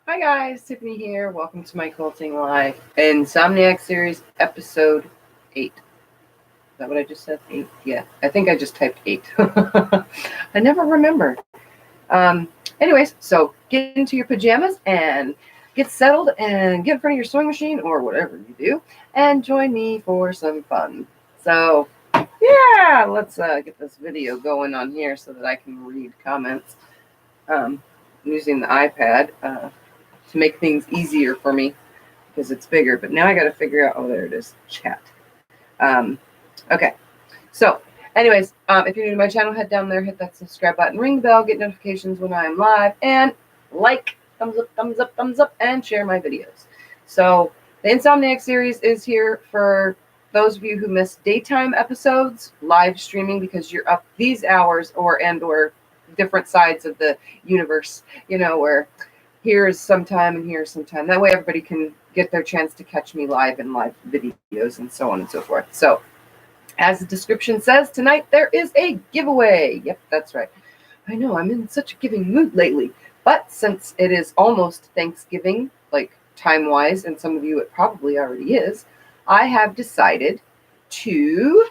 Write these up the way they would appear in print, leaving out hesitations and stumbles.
Hi guys, Tiffany here. Welcome to my Quilting Live Insomniac series, episode 8. Is that what I just said? 8? Yeah, I think I just typed 8. I never remember. Anyways, so get into your pajamas and get settled and get in front of your sewing machine or whatever you do and join me for some fun. So, yeah, let's get this video going on here so that I can read comments. I'm using the iPad to make things easier for me because it's bigger. But now I got to figure out, oh, there it is, chat. Okay, so anyways, if you're new to my channel, head down there, hit that subscribe button, ring the bell, get notifications when I am live, and like, thumbs up, and share my videos. So the Insomniac series is here for those of you who miss daytime episodes, live streaming, because you're up these hours or different sides of the universe, you know, where here's some time and here's some time. That way everybody can get their chance to catch me live in live videos and so on and so forth. So as the description says, tonight there is a giveaway. Yep, that's right. I know, I'm in such a giving mood lately. But since it is almost Thanksgiving, like time-wise, and some of you it probably already is, I have decided to,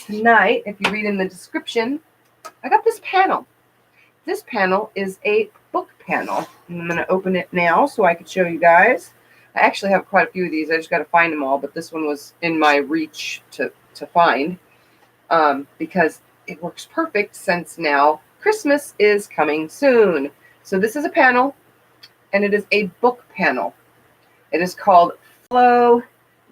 tonight, if you read in the description, I got this panel. This panel is a book panel. And I'm going to open it now so I can show you guys. I actually have quite a few of these. I just got to find them all, but this one was in my reach to find because it works perfect since now Christmas is coming soon. So this is a panel, and it is a book panel. It is called Flo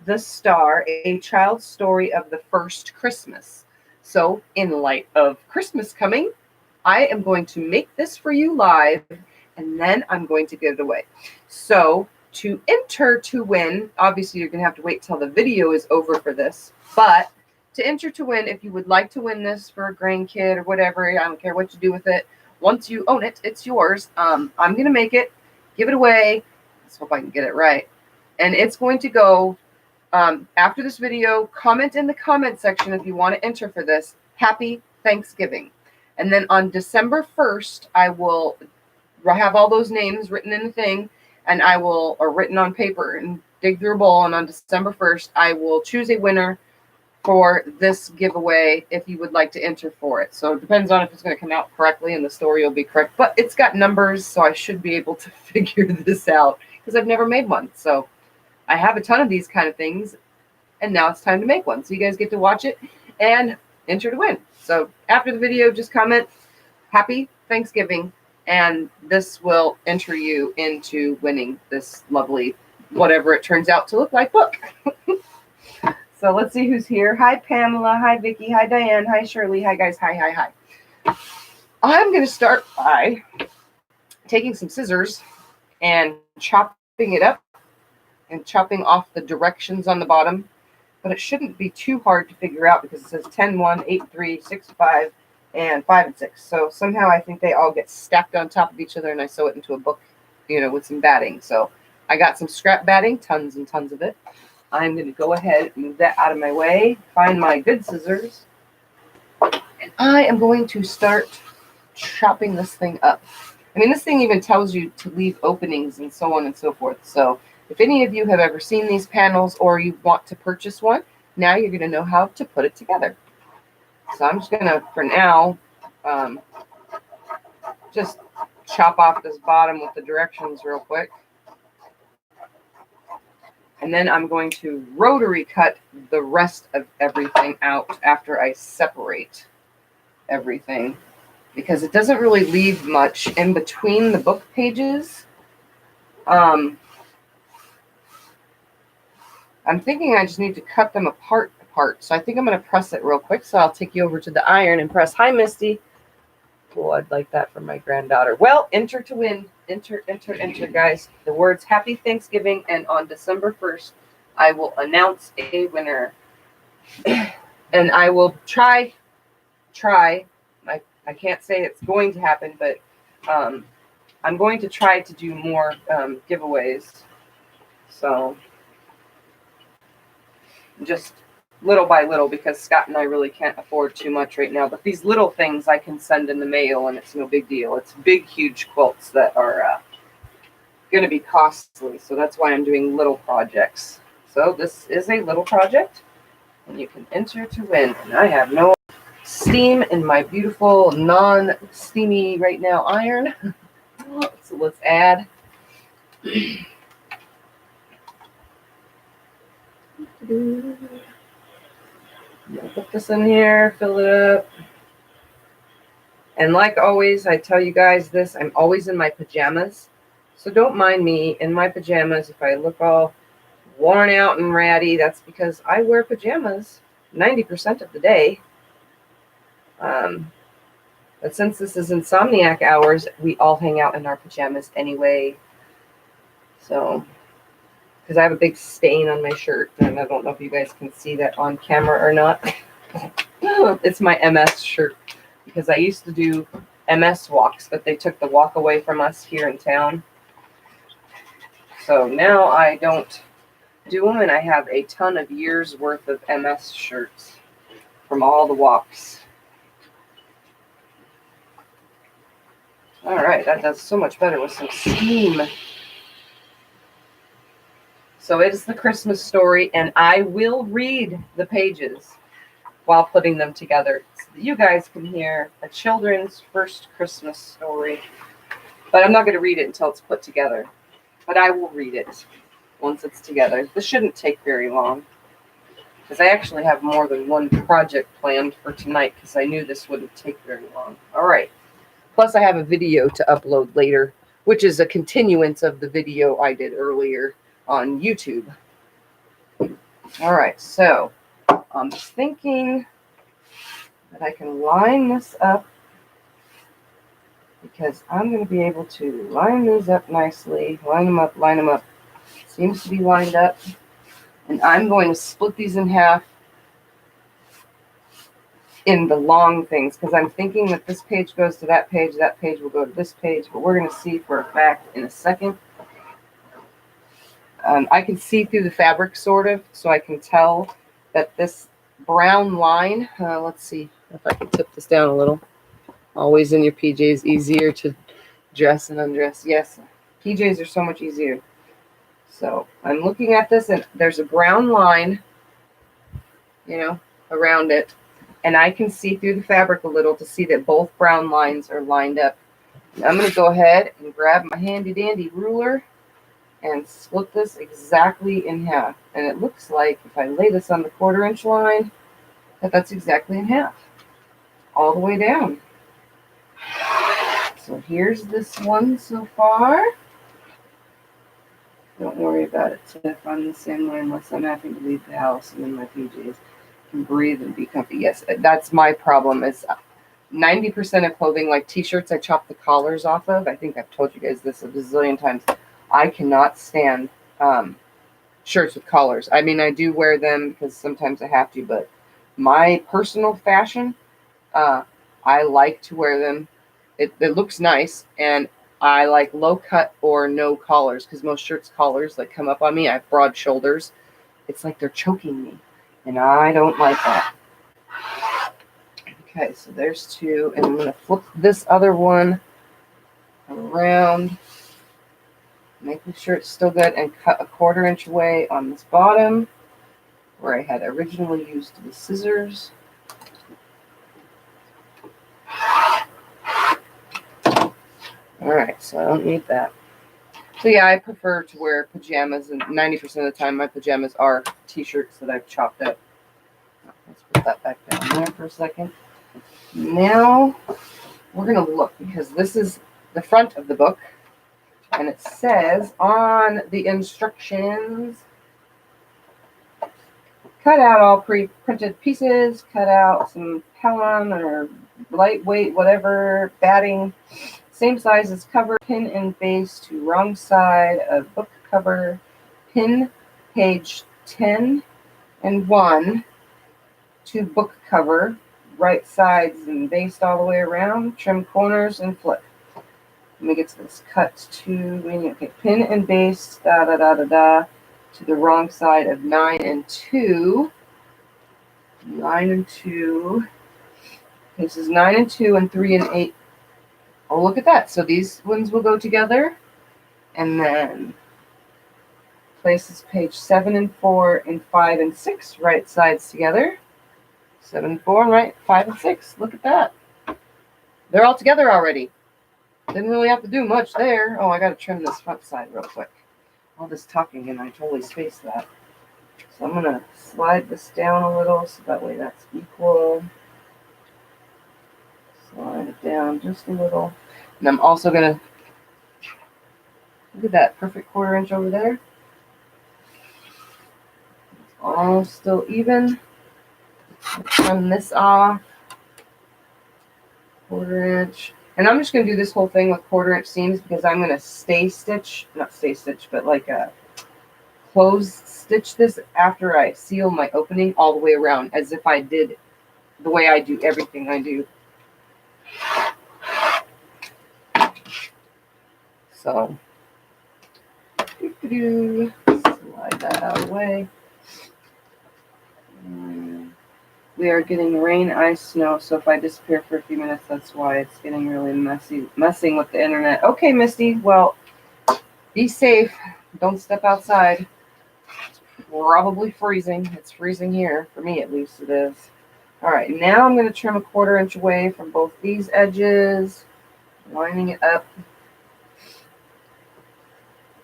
the Star, a child's story of the first Christmas. So in light of Christmas coming, I am going to make this for you live, and then I'm going to give it away. So to enter to win, obviously you're going to have to wait till the video is over for this, but to enter to win, if you would like to win this for a grandkid or whatever, I don't care what you do with it. Once you own it, it's yours. I'm going to make it, give it away. Let's hope I can get it right. And it's going to go after this video. Comment in the comment section if you want to enter for this. Happy Thanksgiving. And then on December 1st, I will have all those names written in the thing, and I will, or written on paper, and dig through a bowl. And on December 1st, I will choose a winner for this giveaway if you would like to enter for it. So it depends on if it's going to come out correctly and the story will be correct. But it's got numbers, so I should be able to figure this out because I've never made one. So I have a ton of these kind of things, and now it's time to make one. So you guys get to watch it and enter to win. So after the video, just comment Happy Thanksgiving, and this will enter you into winning this lovely, whatever it turns out to look like, book. So let's see who's here. Hi, Pamela. Hi, Vicki. Hi, Diane. Hi, Shirley. Hi, guys. Hi. I'm going to start by taking some scissors and chopping it up and chopping off the directions on the bottom. But it shouldn't be too hard to figure out because it says 10, 1, 8, 3, 6, 5, and 5 and 6. So somehow I think they all get stacked on top of each other, and I sew it into a book, you know, with some batting. So I got some scrap batting, tons and tons of it. I'm going to go ahead and move that out of my way, find my good scissors, and I am going to start chopping this thing up. I mean, this thing even tells you to leave openings and so on and so forth. So if any of you have ever seen these panels or you want to purchase one, now you're going to know how to put it together. So I'm just going to, for now, just chop off this bottom with the directions real quick. And then I'm going to rotary cut the rest of everything out after I separate everything, because it doesn't really leave much in between the book pages. I'm thinking I just need to cut them apart. So I think I'm going to press it real quick. So I'll take you over to the iron and press. Hi, Misty. Oh, I'd like that for my granddaughter. Well, enter to win. Enter, guys. The words Happy Thanksgiving, and on December 1st, I will announce a winner. And I will try. I can't say it's going to happen, but I'm going to try to do more giveaways. So just little by little, because Scott and I really can't afford too much right now. But these little things I can send in the mail, and it's no big deal. It's big, huge quilts that are going to be costly. So that's why I'm doing little projects. So this is a little project, and you can enter to win. And I have no steam in my beautiful non-steamy right now iron. So let's add. Put this in here, fill it up. And like always, I tell you guys this, I'm always in my pajamas. So don't mind me in my pajamas if I look all worn out and ratty. That's because I wear pajamas 90% of the day. But since this is Insomniac hours, we all hang out in our pajamas anyway. So, because I have a big stain on my shirt, and I don't know if you guys can see that on camera or not. It's my MS shirt, because I used to do MS walks, but they took the walk away from us here in town. So now I don't do them, and I have a ton of years worth of MS shirts from all the walks. All right, that does so much better with some steam. So it is the Christmas story, and I will read the pages while putting them together so that you guys can hear a children's first Christmas story. But I'm not going to read it until it's put together. But I will read it once it's together. This shouldn't take very long, because I actually have more than one project planned for tonight, because I knew this wouldn't take very long. All right. Plus, I have a video to upload later, which is a continuance of the video I did earlier on YouTube. All right, so I'm just thinking that I can line this up, because I'm going to be able to line these up nicely. Line them up, line them up. Seems to be lined up. And I'm going to split these in half in the long things, because I'm thinking that this page goes to that page will go to this page, but we're going to see for a fact in a second. I can see through the fabric, sort of, so I can tell that this brown line, let's see if I can tip this down a little. Always in your PJs, easier to dress and undress. Yes, PJs are so much easier. So I'm looking at this, and there's a brown line, around it. And I can see through the fabric a little to see that both brown lines are lined up. And I'm going to go ahead and grab my handy dandy ruler and split this exactly in half. And it looks like if I lay this on the 1/4 inch line, that's exactly in half, all the way down. So here's this one so far. Don't worry about it, Tiff. I'm the same way unless I'm having to leave the house and in my PJs. Can breathe and be comfy. Yes, that's my problem. Is 90% of clothing, like t-shirts, I chop the collars off of. I think I've told you guys this a bazillion times. I cannot stand shirts with collars. I mean, I do wear them because sometimes I have to, but my personal fashion, I like to wear them. It looks nice, and I like low cut or no collars, because most shirts collars like come up on me. I have broad shoulders. It's like they're choking me, and I don't like that. Okay, so there's two, and I'm going to flip this other one around, making sure it's still good, and cut a 1/4 inch away on this bottom where I had originally used the scissors. All right, so I don't need that. So yeah, I prefer to wear pajamas, and 90% of the time my pajamas are t-shirts that I've chopped up. Let's put that back down there for a second. Now we're going to look, because this is the front of the book, and it says on the instructions, cut out all pre-printed pieces, cut out some Pellon or lightweight, whatever, batting, same size as cover, pin and base to wrong side of book cover, pin page 10 and 1 to book cover, right sides and based all the way around, trim corners and flip. Let me get to this. Cut to, okay, pin and base, to the wrong side of 9 and 2. 9 and 2. This is 9 and 2 and 3 and 8. Oh, look at that. So these ones will go together, And then places page 7 and 4 and 5 and 6 right sides together. 7 and 4 and right 5 and 6. Look at that. They're all together already. Didn't really have to do much there. Oh, I got to trim this front side real quick. All this talking and I totally spaced that. So I'm going to slide this down a little so that way that's equal. Slide it down just a little. And I'm also going to, look at that perfect 1/4 inch over there. It's all still even. Trim this off. 1/4 inch. And I'm just going to do this whole thing with 1/4 inch seams because I'm going to not stay stitch, but like a close stitch this after I seal my opening all the way around as if I did the way I do everything I do. So, slide that out of the way. We are getting rain, ice, snow, so if I disappear for a few minutes, that's why it's getting really messing with the internet. Okay, Misty, well, be safe. Don't step outside. It's probably freezing. It's freezing here. For me, at least, it is. All right, now I'm going to trim a 1/4 inch away from both these edges, lining it up.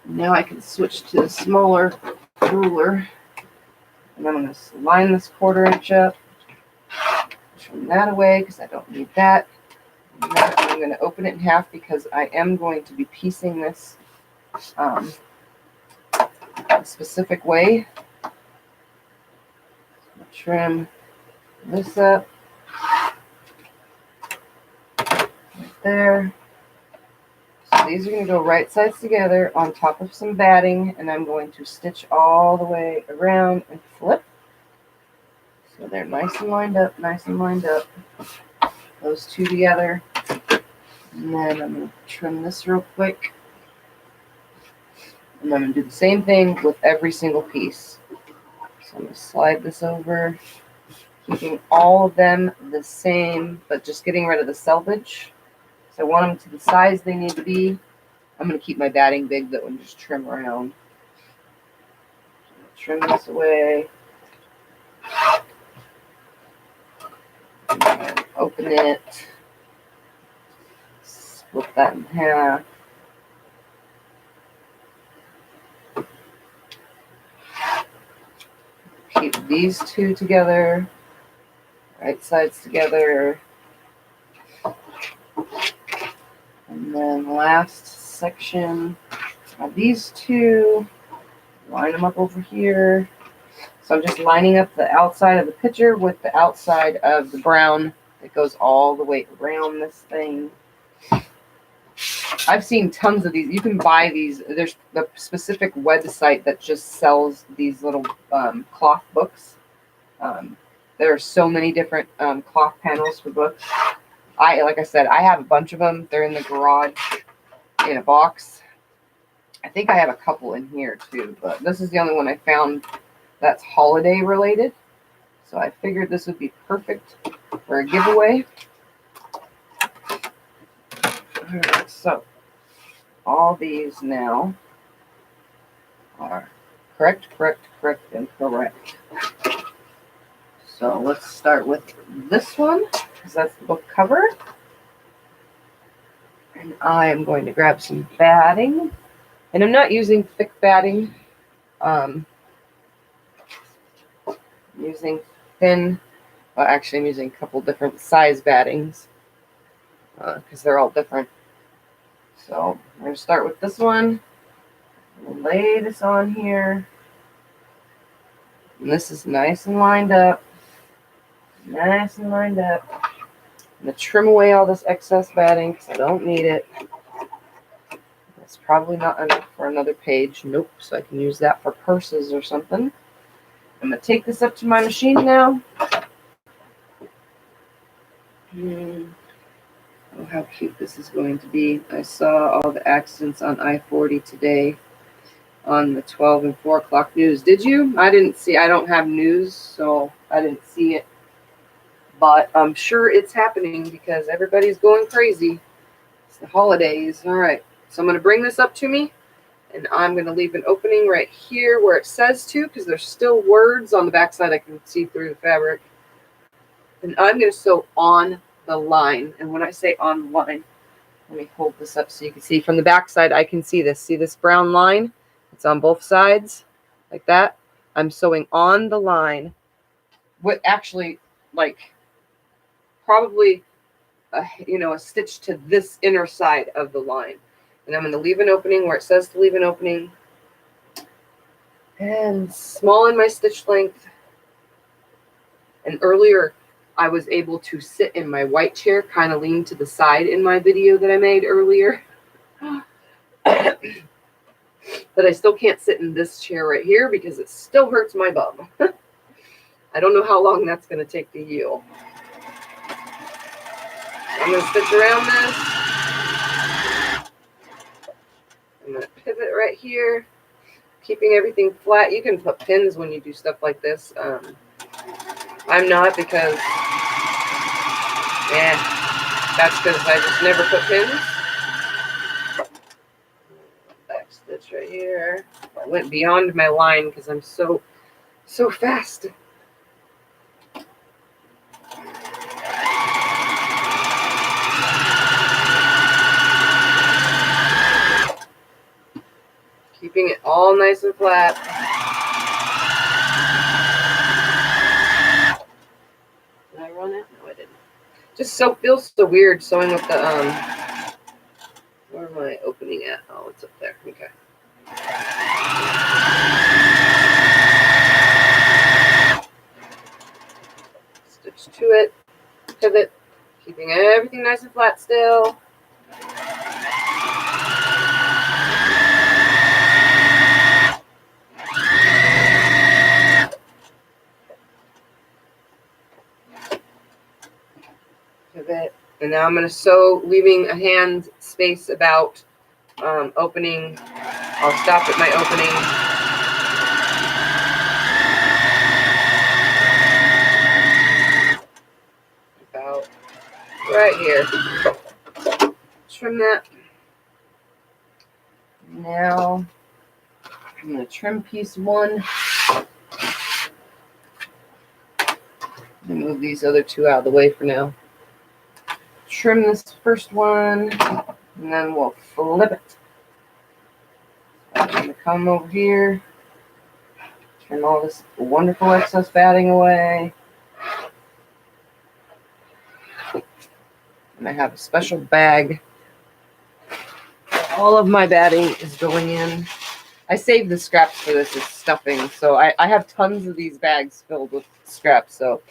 Now I can switch to the smaller ruler, and I'm going to line this 1/4 inch up. Trim that away because I don't need that. And then I'm going to open it in half because I am going to be piecing this a specific way. Trim this up right there. So these are going to go right sides together on top of some batting, and I'm going to stitch all the way around and flip. So they're nice and lined up, nice and lined up. Those two together. And then I'm going to trim this real quick. And I'm going to do the same thing with every single piece. So I'm going to slide this over, keeping all of them the same, but just getting rid of the selvage. So I want them to the size they need to be. I'm going to keep my batting big though and just trim around. Trim this away. And open it. Split that in half. Keep these two together. Right sides together. And then last section of these two, line them up over here. So I'm just lining up the outside of the picture with the outside of the brown that goes all the way around this thing. I've seen tons of these. You can buy these. There's the specific website that just sells these little cloth books. There are so many different cloth panels for books. Like I said, I have a bunch of them. They're in the garage in a box. I think I have a couple in here too, but this is the only one I found that's holiday related. So I figured this would be perfect for a giveaway. All right, so all these now are correct, and correct. So let's start with this one, because that's the book cover. And I am going to grab some batting. And I'm not using thick batting. I'm using thin. Well, actually, I'm using a couple different size battings because they're all different. So I'm going to start with this one. I'm going to lay this on here. And this is nice and lined up. Nice and lined up. I'm going to trim away all this excess batting because I don't need it. It's probably not enough for another page. Nope. So I can use that for purses or something. I'm going to take this up to my machine now. Oh, how cute this is going to be. I saw all the accidents on I-40 today on the 12 and 4 o'clock news. Did you? I didn't see. I don't have news, so I didn't see it. But I'm sure it's happening because everybody's going crazy. It's the holidays. All right. So I'm going to bring this up to me. And I'm going to leave an opening right here where it says to, because there's still words on the back side I can see through the fabric. And I'm going to sew on the line. And when I say on the line, let me hold this up so you can see. From the back side, I can see this. See this brown line? It's on both sides, like that. I'm sewing on the line. What actually, like, probably, a stitch to this inner side of the line. And I'm going to leave an opening where it says to leave an opening. And small in my stitch length. And earlier, I was able to sit in my white chair, kind of lean to the side in my video that I made earlier. But I still can't sit in this chair right here because it still hurts my bum. I don't know how long that's going to take to heal. I'm going to stitch around this. I'm going to pivot right here, keeping everything flat. You can put pins when you do stuff like this. I'm not, because, that's because I just never put pins. Back stitch right here. I went beyond my line because I'm so fast. Keeping it all nice and flat. Did I run it? No, I didn't. Just feels so weird sewing with the where am I opening at? Oh, it's up there. Okay. Stitch to it, pivot, keeping everything nice and flat still. Pivot, and now I'm going to sew, leaving a hand space about opening. I'll stop at my opening. About right here. Trim that. Now I'm going to trim piece 1. Move these other 2 out of the way for now. Trim this first one, and then we'll flip it. I'm going to come over here, trim all this wonderful excess batting away. And I have a special bag. All of my batting is going in. I saved the scraps for this as stuffing, so I have tons of these bags filled with scraps. So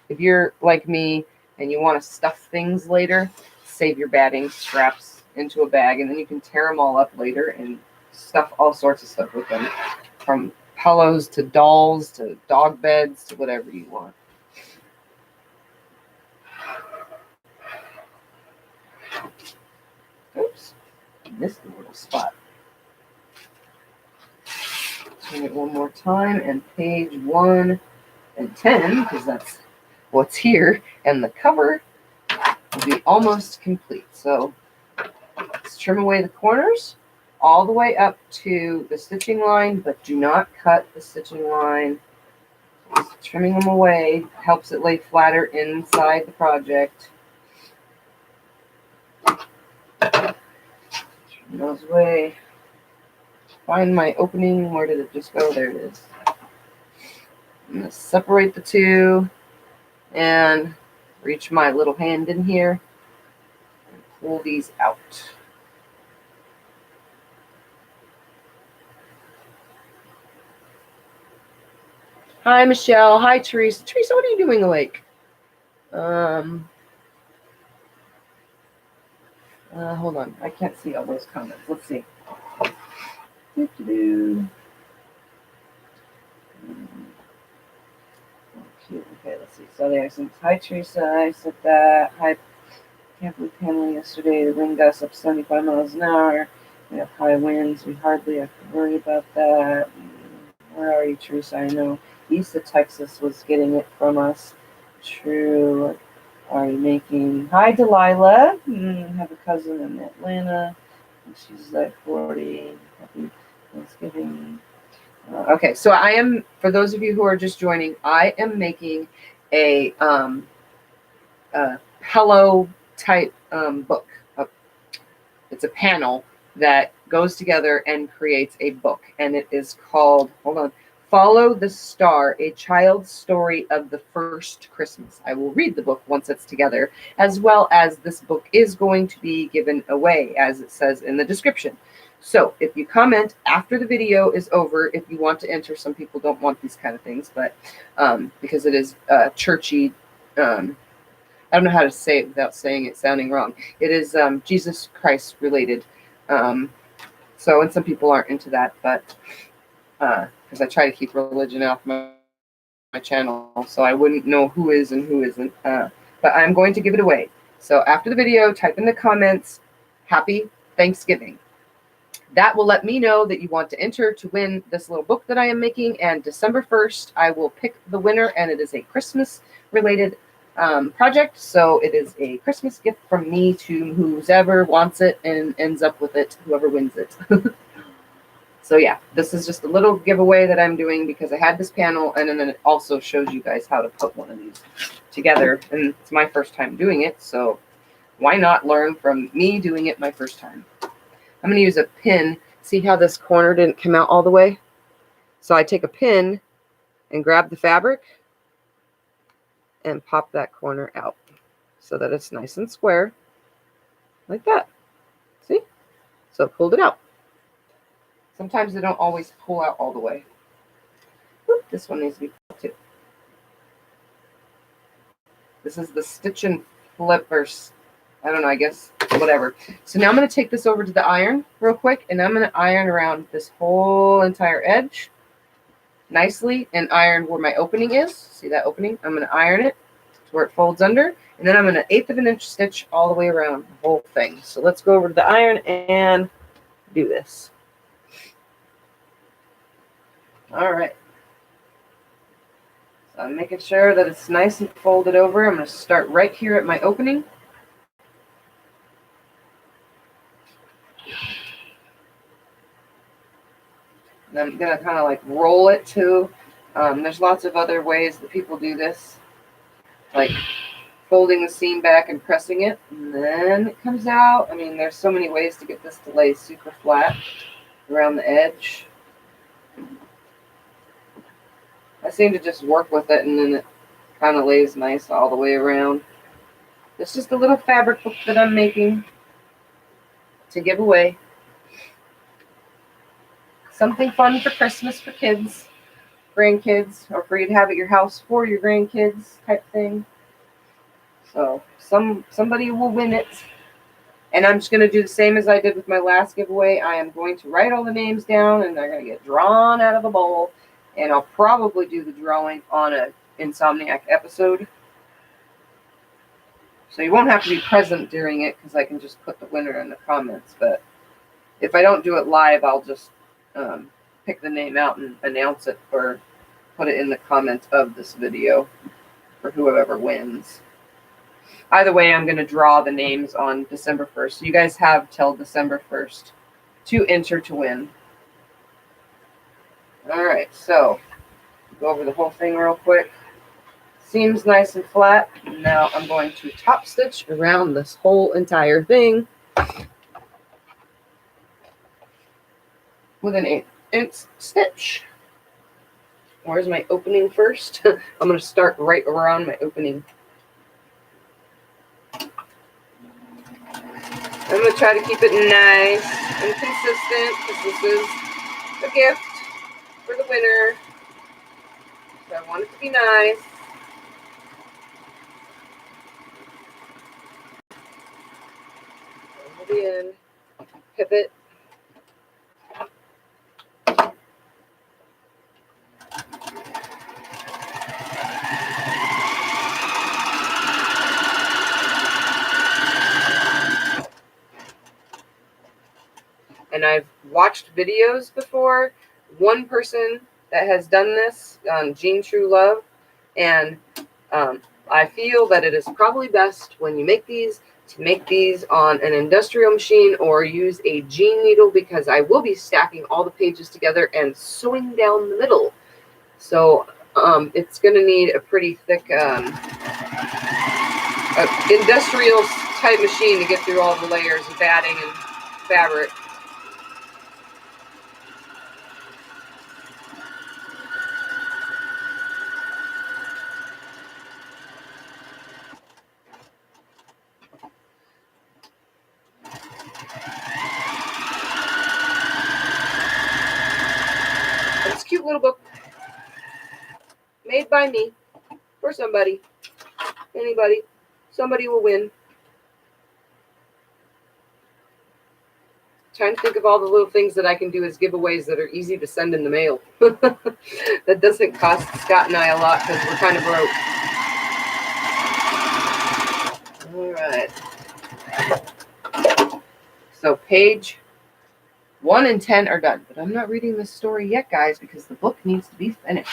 if you're like me and you want to stuff things later, save your batting scraps into a bag, and then you can tear them all up later and stuff all sorts of stuff with them, from pillows to dolls to dog beds to whatever you want. Oops, missed a little spot. Turn it one more time, and page 1 and 10, because that's what's here, and the cover will be almost complete. So let's trim away the corners all the way up to the stitching line, but do not cut the stitching line. Just trimming them away helps it lay flatter inside the project. Trim those away. Find my opening. Where did it just go? There it is. I'm going to separate the 2 and reach my little hand in here and pull these out. Hi, Michelle. Hi, Teresa. Teresa, what are you doing awake? Hold on. I can't see all those comments. Let's see. Cute. Okay, let's see. So the accents. Hi, Teresa. I said that. Hi, can't believe Pamela yesterday. The wind gusts up 75 miles an hour. We have high winds. We hardly have to worry about that. Where are you, Teresa? I know east of Texas was getting it from us. True. Are you making? Hi, Delilah. I have a cousin in Atlanta. And she's like 40. Happy Thanksgiving. Okay, so I am, for those of you who are just joining, I am making a pillow type book. It's a panel that goes together and creates a book, and it is called, hold on, Follow the Star, A Child's Story of the First Christmas. I will read the book once it's together, as well as this book is going to be given away, as it says in the description. So if you comment after the video is over, if you want to enter, some people don't want these kind of things, but because it is churchy, I don't know how to say it without saying it sounding wrong. It is Jesus Christ related. So, and some people aren't into that, but because I try to keep religion off my channel, so I wouldn't know who is and who isn't. But I'm going to give it away. So after the video, type in the comments, Happy Thanksgiving. That will let me know that you want to enter to win this little book that I am making. And December 1st, I will pick the winner, and it is a Christmas related project. So it is a Christmas gift from me to whoever wants it and ends up with it, whoever wins it. So yeah, this is just a little giveaway that I'm doing because I had this panel, and then it also shows you guys how to put one of these together. And it's my first time doing it, so why not learn from me doing it my first time? I'm going to use a pin. See how this corner didn't come out all the way? So I take a pin and grab the fabric and pop that corner out so that it's nice and square, like that. See? So I pulled it out. Sometimes they don't always pull out all the way. Oop, this one needs to be pulled too. This is the stitch and flip, or I don't know, I guess, whatever. So now I'm going to take this over to the iron real quick, and I'm going to iron around this whole entire edge nicely and iron where my opening is. See that opening? I'm going to iron it to where it folds under, and then I'm going to 1/8 of an inch stitch all the way around the whole thing. So let's go over to the iron and do this. All right. So I'm making sure that it's nice and folded over. I'm going to start right here at my opening. And I'm going to kind of like roll it too. There's lots of other ways that people do this, like folding the seam back and pressing it, and then it comes out. I mean, there's so many ways to get this to lay super flat around the edge. I seem to just work with it, and then it kind of lays nice all the way around. It's just a little fabric book that I'm making to give away. Something fun for Christmas for kids, grandkids, or for you to have at your house for your grandkids type thing. So somebody will win it. And I'm just going to do the same as I did with my last giveaway. I am going to write all the names down, and they're going to get drawn out of a bowl. And I'll probably do the drawing on an Insomniac episode. So you won't have to be present during it because I can just put the winner in the comments. But if I don't do it live, I'll just pick the name out and announce it or put it in the comments of this video for whoever wins. Either way, I'm going to draw the names on December 1st. So you guys have till December 1st to enter to win. All right, so go over the whole thing real quick. Seam's nice and flat. Now I'm going to top stitch around this whole entire thing with an 1/8 inch stitch. Where's my opening first? I'm going to start right around my opening. I'm going to try to keep it nice and consistent because this is a gift for the winner. So I want it to be nice. Hold it in, pivot. And I've watched videos before. One person that has done this, Jean True Love, and I feel that it is probably best when you make these to make these on an industrial machine or use a gene needle, because I will be stacking all the pages together and sewing down the middle. So it's going to need a pretty thick industrial type machine to get through all the layers of batting and fabric. It's a cute little book made by me for somebody. Anybody. Somebody will win. Trying to think of all the little things that I can do as giveaways that are easy to send in the mail. That doesn't cost Scott and I a lot because we're kind of broke. All right. So page 1 and 10 are done, but I'm not reading this story yet, guys, because the book needs to be finished.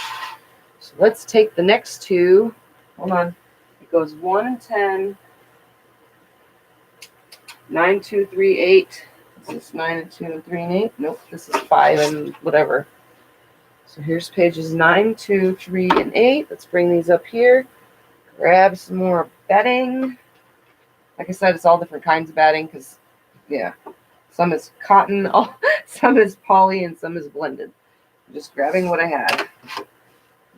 So let's take the next two. Hold on. It goes 1 and 10, 9, 2, 3, 8. Is this 9 and 2 and 3 and 8? Nope, this is 5 and whatever. So here's pages 9, 2, 3, and 8. Let's bring these up here. Grab some more batting. Like I said, it's all different kinds of batting because, yeah, some is cotton, some is poly, and some is blended. I'm just grabbing what I have.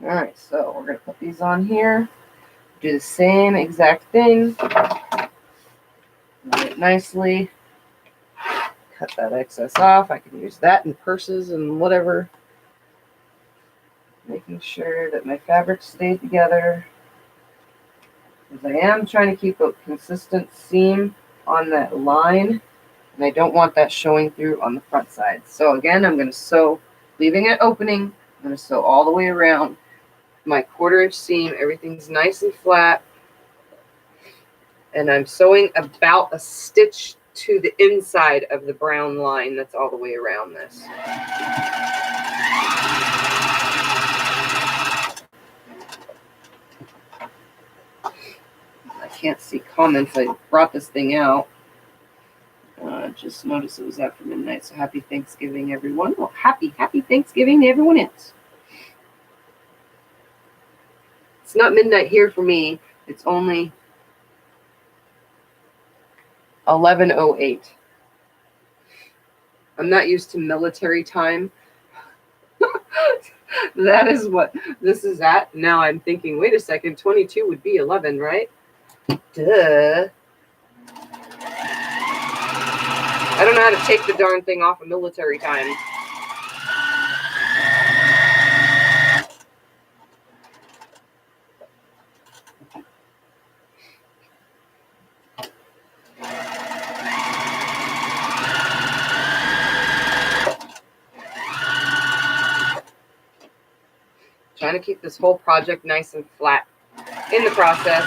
All right, so we're going to put these on here. Do the same exact thing. Lay it nicely. Cut that excess off. I can use that in purses and whatever. Making sure that my fabrics stay together. Because I am trying to keep a consistent seam on that line. And I don't want that showing through on the front side. So again, I'm going to sew, leaving an opening. I'm going to sew all the way around my 1/4 inch seam. Everything's nice and flat. And I'm sewing about a stitch to the inside of the brown line that's all the way around this. I can't see comments. I brought this thing out. Just noticed it was after midnight, so happy Thanksgiving, everyone. Well, happy Thanksgiving to everyone else. It's not midnight here for me. It's only 11:08. I'm not used to military time. That is what this is at. Now I'm thinking, wait a second, 22 would be 11, right? Duh. I don't know how to take the darn thing off of military time. Trying to keep this whole project nice and flat in the process.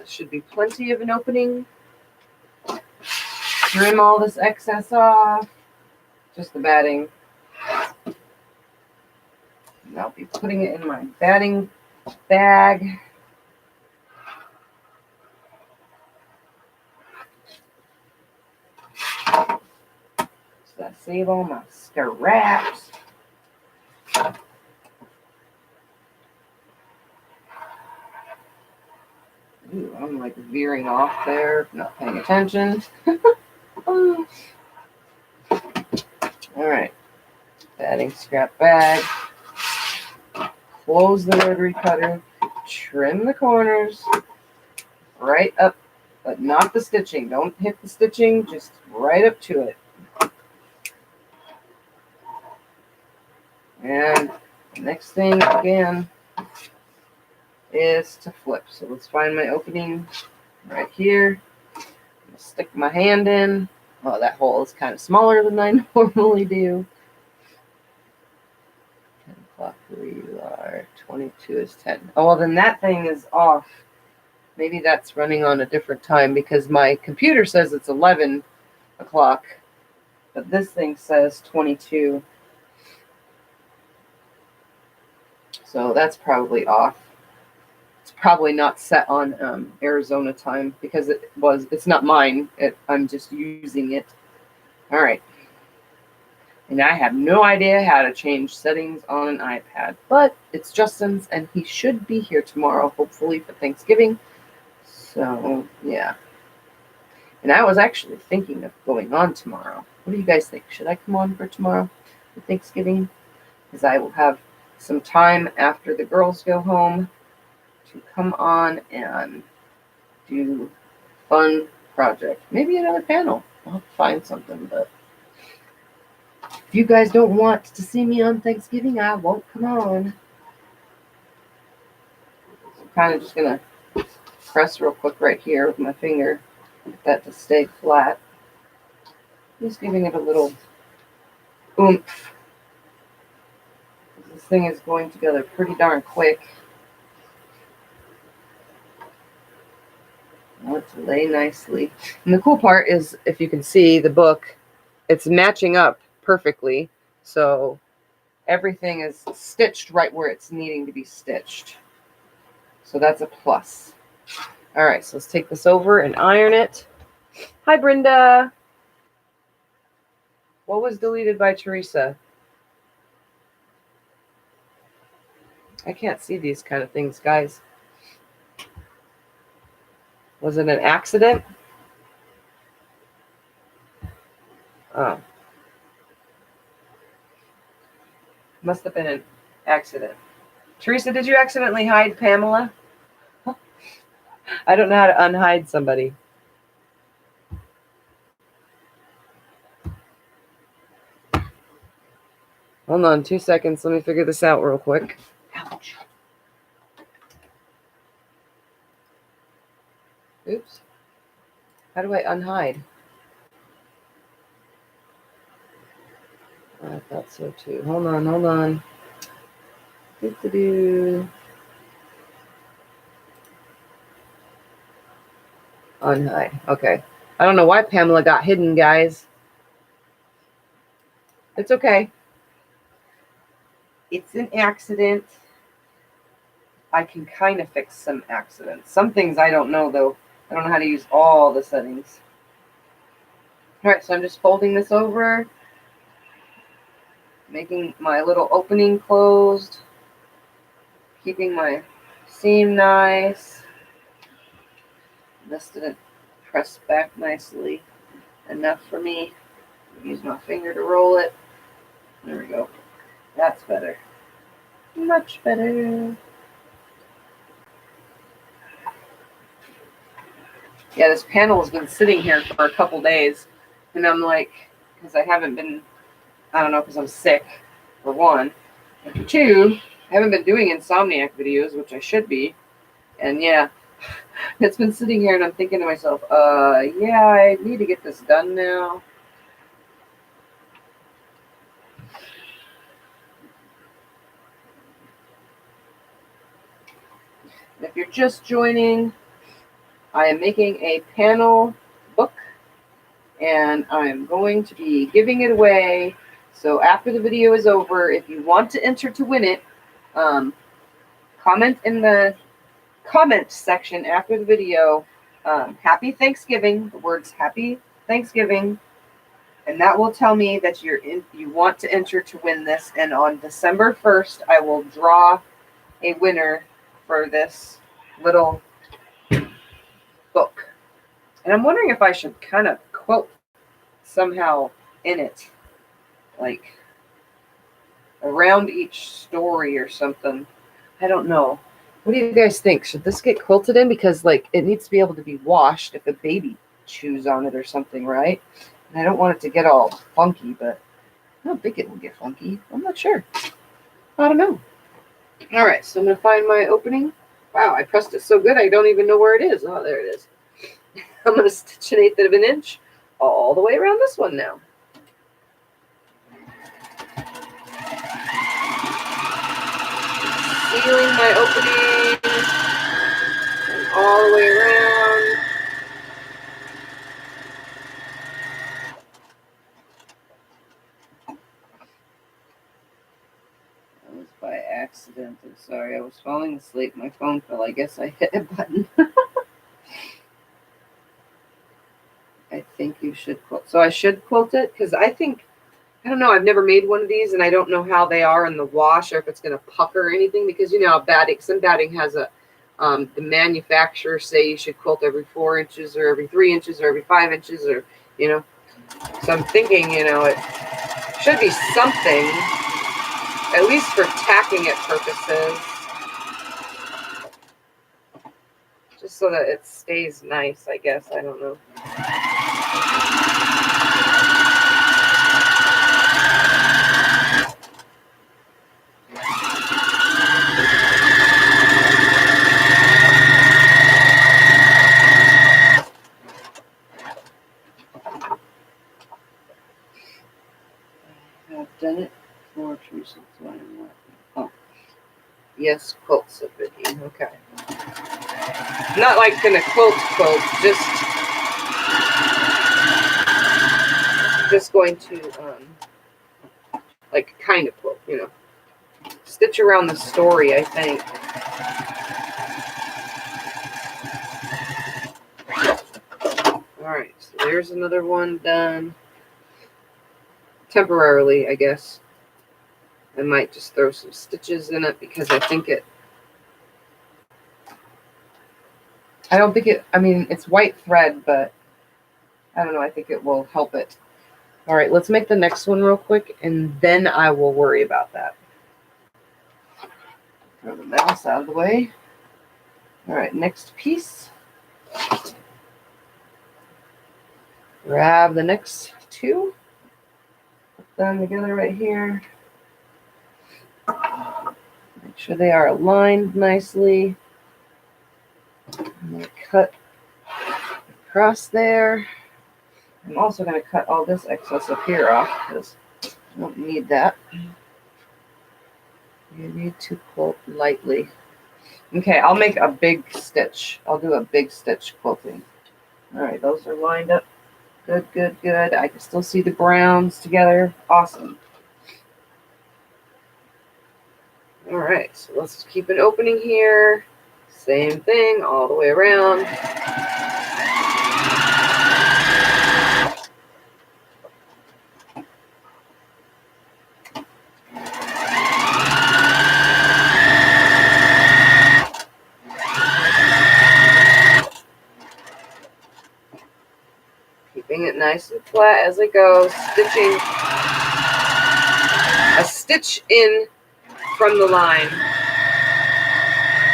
Should be plenty of an opening. Trim all this excess off. Just the batting. And I'll be putting it in my batting bag. So I save all my scraps. Ooh, I'm like veering off there, not paying attention. All right, batting scrap bag. Close the rotary cutter. Trim the corners right up, but not the stitching. Don't hit the stitching, just right up to it. And the next thing again is to flip. So let's find my opening right here. Stick my hand in. Oh, that hole is kind of smaller than I normally do. 10 o'clock where you are. 22 is 10. Oh, well, then that thing is off. Maybe that's running on a different time because my computer says it's 11 o'clock, but this thing says 22. So that's probably off. It's probably not set on Arizona time because it's not mine. I'm just using it. All right. And I have no idea how to change settings on an iPad, but it's Justin's and he should be here tomorrow, hopefully for Thanksgiving. So, yeah. And I was actually thinking of going on tomorrow. What do you guys think? Should I come on for tomorrow for Thanksgiving? Because I will have some time after the girls go home to come on and do a fun project. Maybe another panel. I'll have to find something, but if you guys don't want to see me on Thanksgiving, I won't come on. So I'm kind of just going to press real quick right here with my finger. Get that to stay flat. Just giving it a little oomph. This thing is going together pretty darn quick. I want it to lay nicely. And the cool part is, if you can see the book, it's matching up perfectly. So everything is stitched right where it's needing to be stitched. So that's a plus. All right, so let's take this over and iron it. Hi, Brenda. What was deleted by Teresa? I can't see these kind of things, guys. Was it an accident? Oh. Must have been an accident. Teresa, did you accidentally hide Pamela? I don't know how to unhide somebody. Hold on 2 seconds. Let me figure this out real quick. Ouch. Oops. How do I unhide? I thought so too. Hold on. Doo-doo-doo. Unhide. Okay. I don't know why Pamela got hidden, guys. It's okay. It's an accident. I can kind of fix some accidents. Some things I don't know, though. I don't know how to use all the settings. All right, so I'm just folding this over, making my little opening closed, keeping my seam nice. This didn't press back nicely enough for me. Use my finger to roll it. There we go. That's better. Much better. Yeah, this panel has been sitting here for a couple days, and I'm like, because I haven't been, I don't know, because I'm sick, for one, and for two, I haven't been doing Insomniac videos, which I should be, and yeah, it's been sitting here, and I'm thinking to myself, yeah, I need to get this done now. If you're just joining, I am making a panel book, and I'm going to be giving it away. So after the video is over, if you want to enter to win it, comment in the comment section after the video, Happy Thanksgiving, the words Happy Thanksgiving, and that will tell me that you want to enter to win this. And on December 1st, I will draw a winner for this little book. And I'm wondering if I should kind of quilt somehow in it, like around each story or something. I don't know. What do you guys think? Should this get quilted in? Because like it needs to be able to be washed if a baby chews on it or something, right? And I don't want it to get all funky, but I don't think it will get funky. I'm not sure. I don't know. All right, so I'm going to find my opening. Wow, I pressed it so good I don't even know where it is. Oh, there it is. I'm going to stitch an 1/8 of an inch all the way around this one now. Sealing my opening and all the way around. That was by accident. I'm sorry. I was falling asleep. My phone fell. I guess I hit a button. I think you should quilt. So I should quilt it because I think, I don't know, I've never made one of these and I don't know how they are in the wash or if it's going to pucker or anything, because you know how batting, some batting has a, the manufacturers say you should quilt every 4 inches or every 3 inches or every 5 inches or, you know. So I'm thinking, you know, it should be something, at least for tacking it purposes, just so that it stays nice, I guess. I don't know. I've done it for 2 reasons. Oh, yes, quilt submitting. Okay. Not like in a quilt, just going to like kind of quilt, you know, stitch around the story, I think. All right, so there's another one done. Temporarily, I guess. I might just throw some stitches in it because I think it, I don't think it, I mean, it's white thread, but I don't know, I think it will help it. All right, let's make the next one real quick, and then I will worry about that. Throw the mouse out of the way. All right, next piece. Grab the next 2. Put them together right here. Make sure they are aligned nicely. I'm going to cut across there. I'm also going to cut all this excess up here off because I don't need that. You need to quilt lightly. Okay, I'll make a big stitch. I'll do a big stitch quilting. All right, those are lined up. Good, good, good. I can still see the browns together. Awesome. All right, so let's just keep an opening here. Same thing all the way around. Keeping it nice and flat as I go, stitching a stitch in from the line.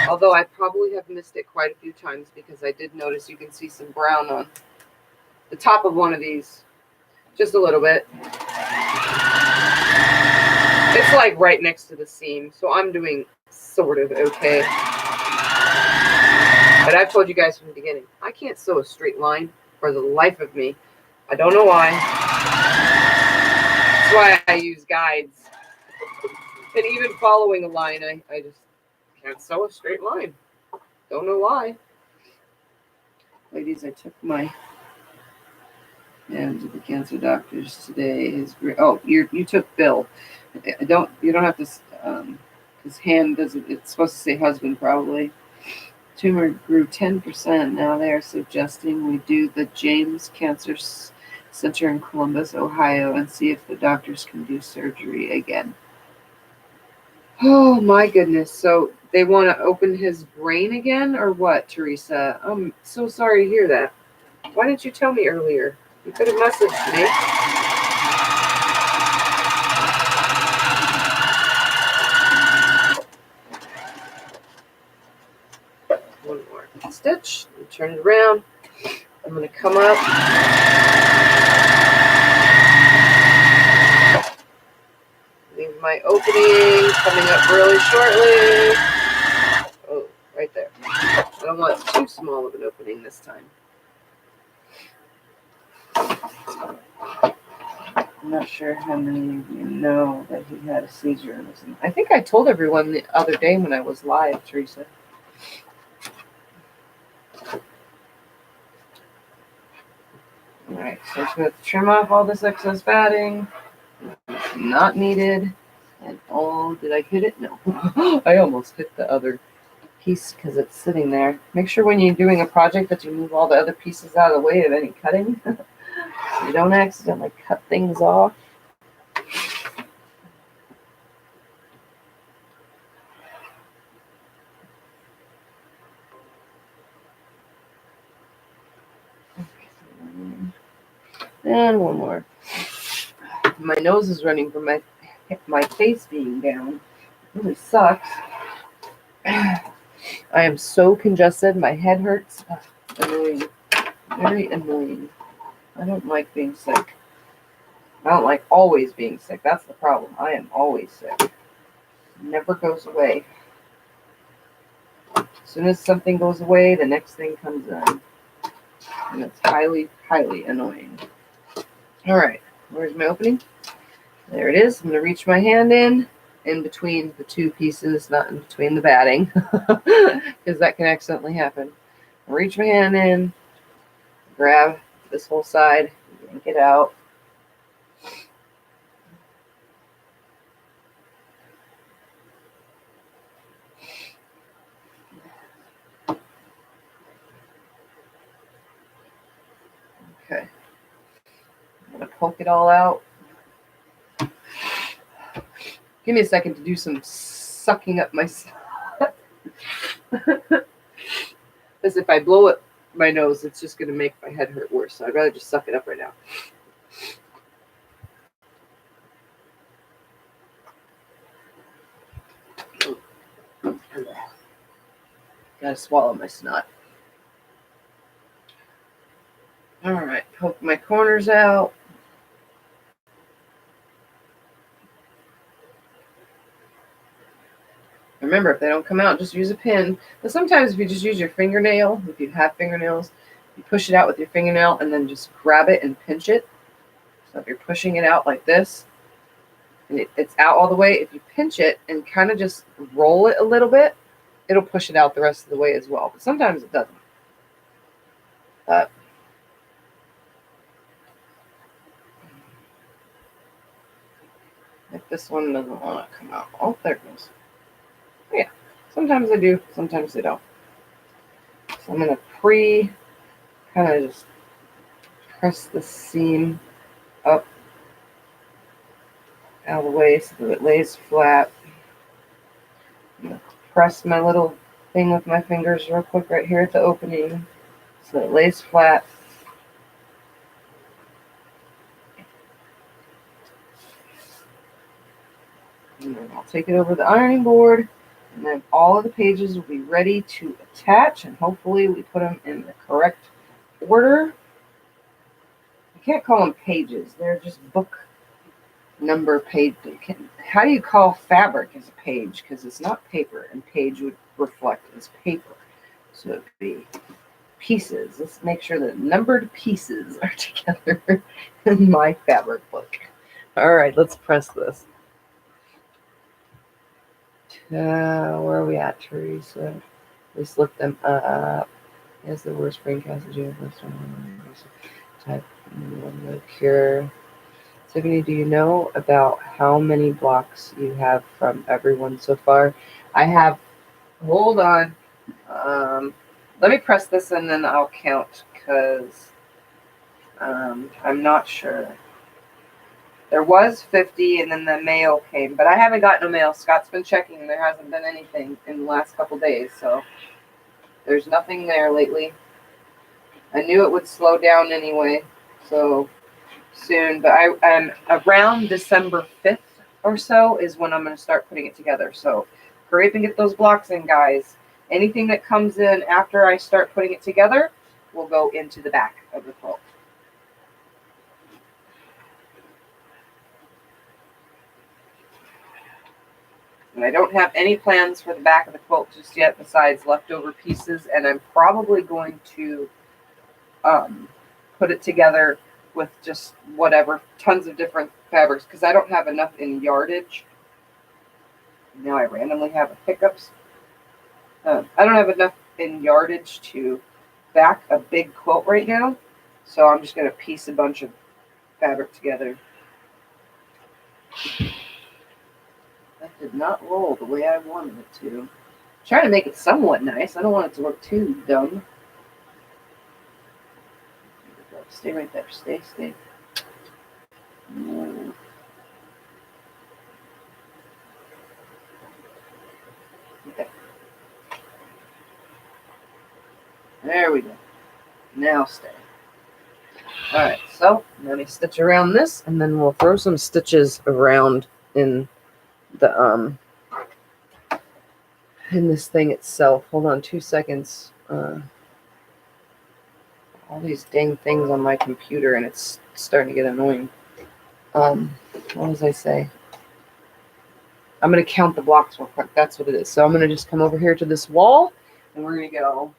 Although I probably have missed it quite a few times because I did notice you can see some brown on the top of one of these. Just a little bit. It's like right next to the seam, so I'm doing sort of okay. But I've told you guys from the beginning, I can't sew a straight line for the life of me. I don't know why. That's why I use guides. And even following a line, I just can't sew a straight line. Don't know why. Ladies, I took my to the cancer doctors today. You took Bill. You don't have to, his hand doesn't, it's supposed to say husband probably. Tumor grew 10%. Now they are suggesting we do the James Cancer Center in Columbus, Ohio, and see if the doctors can do surgery again. Oh my goodness. So they want to open his brain again or what, Teresa? I'm so sorry to hear that. Why didn't you tell me earlier? You could have messaged me. One more stitch and turn it around. I'm going to come up. Leave my my opening coming up really shortly. Oh, right there. I don't want too small of an opening this time. I'm not sure how many of you know that he had a seizure. I think I told everyone the other day when I was live, Teresa. Alright, so I'm just going to trim off all this excess batting. Not needed. And oh, did I hit it? No. I almost hit the other piece because it's sitting there. Make sure when you're doing a project that you move all the other pieces out of the way of any cutting. So you don't accidentally cut things off. And one more. My nose is running from my face being down. It really sucks. I am so congested. My head hurts. Annoying. Very annoying. I don't like being sick. I don't like always being sick. That's the problem. I am always sick. It never goes away. As soon as something goes away, the next thing comes in. And it's highly, highly annoying. All right. Where's my opening? There it is. I'm going to reach my hand in between the two pieces, not in between the batting, because that can accidentally happen. I'll reach my hand in, grab this whole side, yank it out. Okay. I'm going to poke it all out. Give me a second to do some sucking up my stuff. Because if I blow up my nose, it's just going to make my head hurt worse. So I'd rather just suck it up right now. Gotta swallow my snot. All right, poke my corners out. Remember, if they don't come out, just use a pin. But sometimes if you just use your fingernail, if you have fingernails, you push it out with your fingernail and then just grab it and pinch it. So if you're pushing it out like this, and it's out all the way, if you pinch it and kind of just roll it a little bit, it'll push it out the rest of the way as well. But sometimes it doesn't. If this one doesn't want to come out. Oh, there it goes. Yeah, sometimes they do, sometimes they don't. So I'm going to kind of just press the seam up out of the way so that it lays flat. I'm going to press my little thing with my fingers real quick right here at the opening so that it lays flat. And then I'll take it over the ironing board, and then all of the pages will be ready to attach, and hopefully we put them in the correct order. I can't call them pages. They're just book number page. How do you call fabric as a page? Because it's not paper, and page would reflect as paper. So it would be pieces. Let's make sure that numbered pieces are together in my fabric book. All right, let's press this. Where are we at, Teresa? Let's look them up. Yes, the worst spring cast type one cure. Tiffany, do you know about how many blocks you have from everyone so far? I have, hold on. Let me press this and then I'll count because I'm not sure. There was 50 and then the mail came, but I haven't gotten a mail. Scott's been checking and there hasn't been anything in the last couple days, so there's nothing there lately. I knew it would slow down anyway, so soon, but I'm around December 5th or so is when I'm going to start putting it together. So hurry up and get those blocks in, guys. Anything that comes in after I start putting it together will go into the back of the quilt. And I don't have any plans for the back of the quilt just yet besides leftover pieces, and I'm probably going to put it together with just whatever, tons of different fabrics, because I don't have enough in yardage. Now I randomly have hiccups. I don't have enough in yardage to back a big quilt right now, so I'm just going to piece a bunch of fabric together. That did not roll the way I wanted it to. I'm trying to make it somewhat nice. I don't want it to look too dumb. Stay right there. Stay. No. Okay. There we go. Now stay. Alright, so let me stitch around this, and then we'll throw some stitches around in the in this thing itself. Hold on 2 seconds. All these dang things on my computer, and it's starting to get annoying. What was I say? I'm going to count the blocks real quick. That's what it is. So I'm going to just come over here to this wall, and we're going to go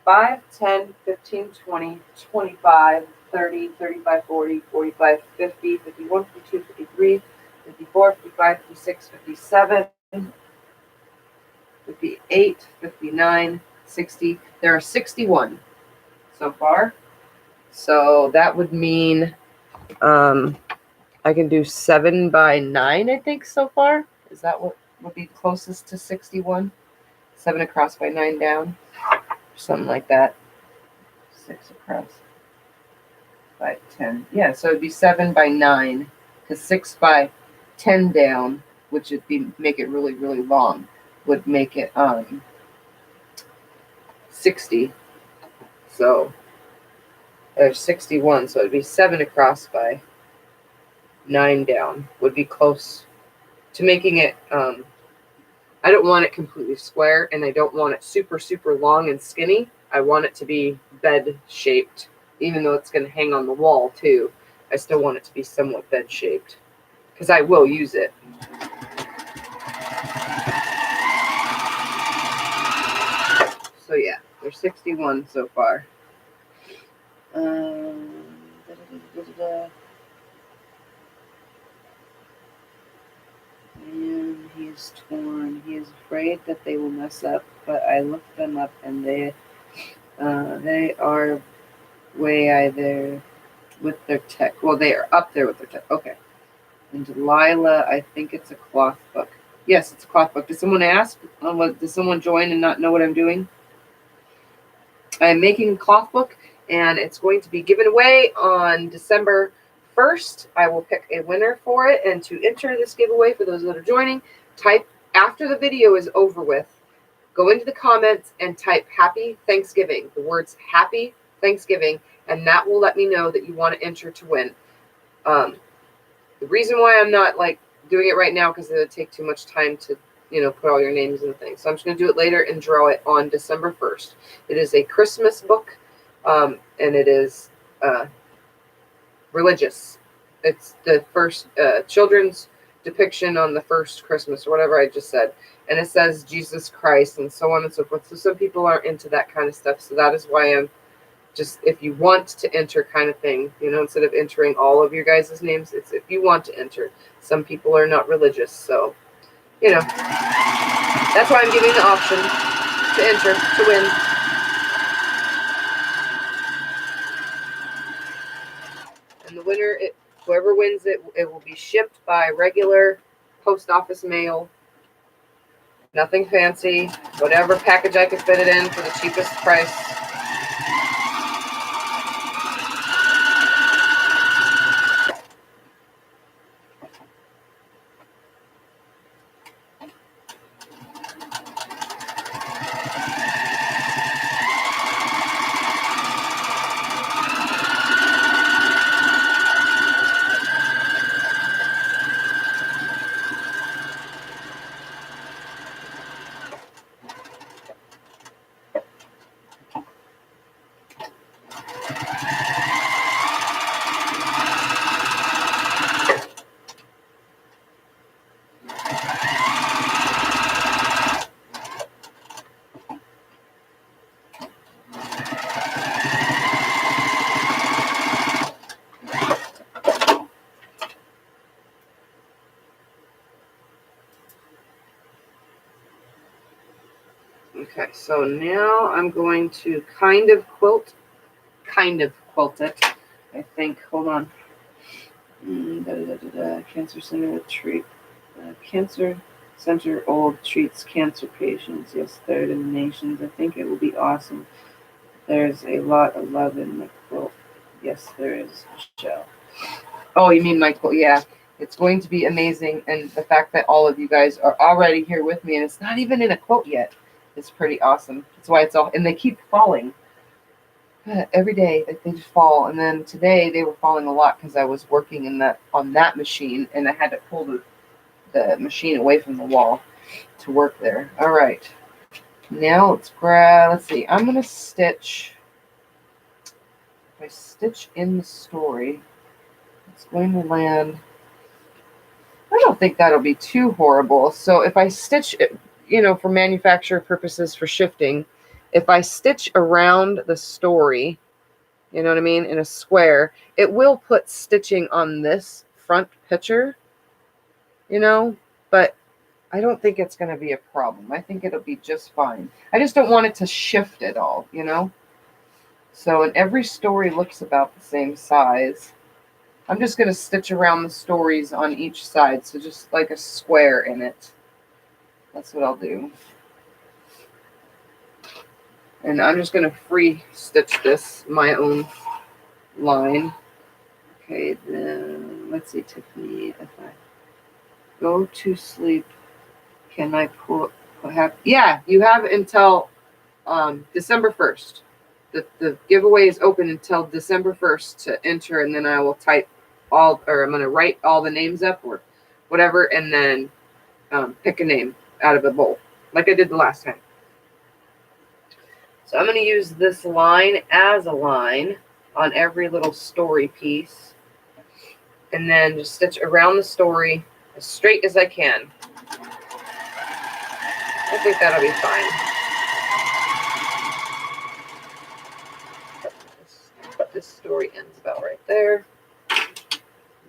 5, 10, 15, 20, 25, 30, 35, 40, 45, 50, 51, 52, 53, 54, 55, 56, 57, 58, 59, 60. There are 61 so far. So that would mean I can do 7 by 9, I think, so far. Is that what would be closest to 61? 7 across by 9 down? Something like that. 6 across by 10. Yeah, so it'd be 7 by 9, because 6 by 10 down, which would be make it really, really long, would make it 60. So there's 61, so it'd be 7 across by 9 down, would be close to making it. I don't want it completely square, and I don't want it super, super long and skinny. I want it to be bed shaped, even though it's going to hang on the wall too. I still want it to be somewhat bed shaped, because I will use it. So yeah, there's 61 so far. And he's torn. He is afraid that they will mess up, but I looked them up, and they are way either with their tech. Well, they are up there with their tech. Okay. And Delilah, I think it's a cloth book. Yes, it's a cloth book. Did someone ask? Does someone join and not know what I'm doing? I'm making a cloth book, and it's going to be given away on December 1st. I will pick a winner for it, and to enter this giveaway, for those that are joining, type after the video is over with, go into the comments and type Happy Thanksgiving, the words Happy Thanksgiving, and that will let me know that you want to enter to win. The reason why I'm not like doing it right now, because it would take too much time to, put all your names and things. So I'm just going to do it later and draw it on December 1st. It is a Christmas book, and it is religious. It's the first children's depiction on the first Christmas, or whatever I just said. And it says Jesus Christ and so on and so forth. So some people aren't into that kind of stuff. So that is why I'm just, if you want to enter kind of thing, instead of entering all of your guys' names, it's if you want to enter. Some people are not religious, so, that's why I'm giving the option to enter, to win. And the winner, whoever wins it, it will be shipped by regular post office mail. Nothing fancy. Whatever package I could fit it in for the cheapest price. Okay, so now I'm going to kind of quilt it, I think. Hold on. Cancer Center treat. Cancer Center old treats cancer patients. Yes, third in the nations. I think it will be awesome. There's a lot of love in the quilt. Yes, there is, Michelle. Oh, you mean my quilt? Yeah. It's going to be amazing. And the fact that all of you guys are already here with me and it's not even in a quilt yet is pretty awesome. That's why it's all, and they keep falling. Every day they just fall, and then today they were falling a lot because I was working on that machine, and I had to pull the machine away from the wall to work there. All right, now let's see. I'm gonna stitch. If I stitch in the story, it's going to land. I don't think that'll be too horrible. So if I stitch it, for manufacturer purposes for shifting, if I stitch around the story, you know what I mean, in a square, it will put stitching on this front picture, but I don't think it's going to be a problem. I think it'll be just fine. I just don't want it to shift at all, So, and every story looks about the same size. I'm just going to stitch around the stories on each side, so just like a square in it. That's what I'll do. And I'm just going to free stitch this, my own line. Okay, then let's see, Tiffany, if I go to sleep, can I yeah, you have until December 1st. The giveaway is open until December 1st to enter, and then I will I'm going to write all the names up or whatever, and then pick a name out of a bowl, like I did the last time. So I'm going to use this line as a line on every little story piece, and then just stitch around the story as straight as I can. I think that'll be fine. This story ends about right there.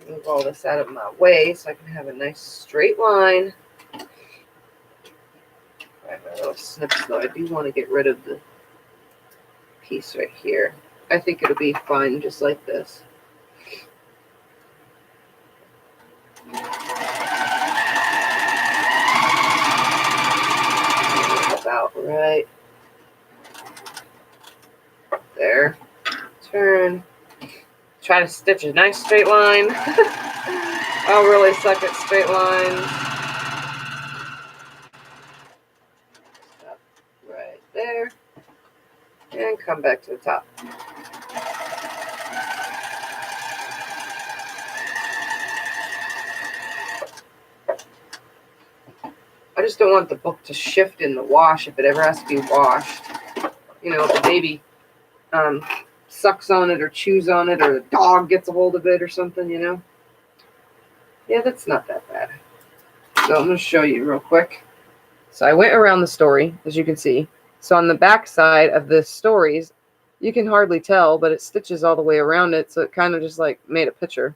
Move all this out of my way so I can have a nice straight line. Right, my little snips though. I do want to get rid of the piece right here. I think it'll be fine just like this. About right there. Turn. Try to stitch a nice straight line. I'll really suck at straight lines. Stop right there. And come back to the top. I just don't want the book to shift in the wash if it ever has to be washed. If the baby sucks on it or chews on it or the dog gets a hold of it or something, Yeah, that's not that bad. So I'm going to show you real quick. So I went around the story, as you can see. So on the back side of the stories, you can hardly tell, but it stitches all the way around it, so it kind of just like made a picture.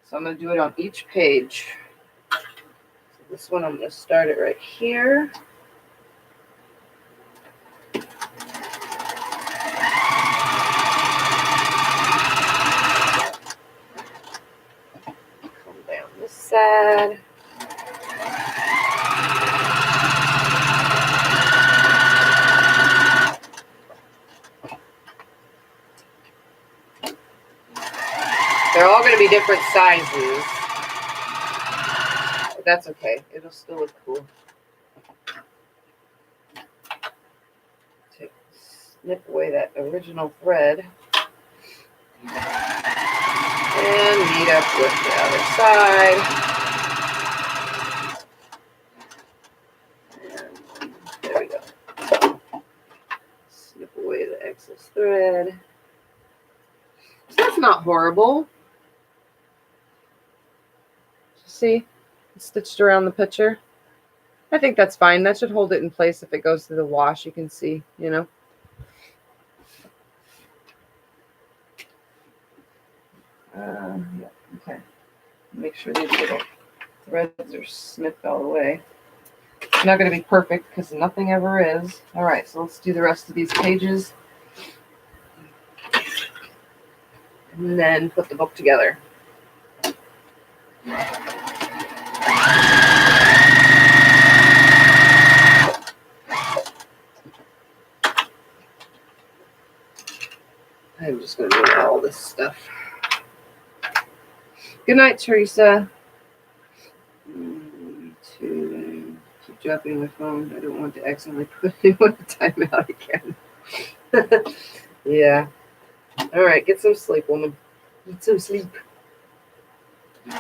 So I'm going to do it on each page. So this one, I'm going to start it right here. Come down this side. They're all going to be different sizes, but that's okay. It'll still look cool. Snip away that original thread and meet up with the other side. And there we go. Snip away the excess thread. So that's not horrible. See, it's stitched around the picture. I think that's fine. That should hold it in place if it goes through the wash. You can see, Yeah, okay. Make sure these little threads are snipped all the way. not going to be perfect because nothing ever is. All right, so let's do the rest of these pages. And then put the book together. I'm just going to do all this stuff. Good night, Teresa. To keep dropping my phone. I don't want to accidentally put anyone in timeout again. Yeah. All right, get some sleep, woman. Get some sleep. A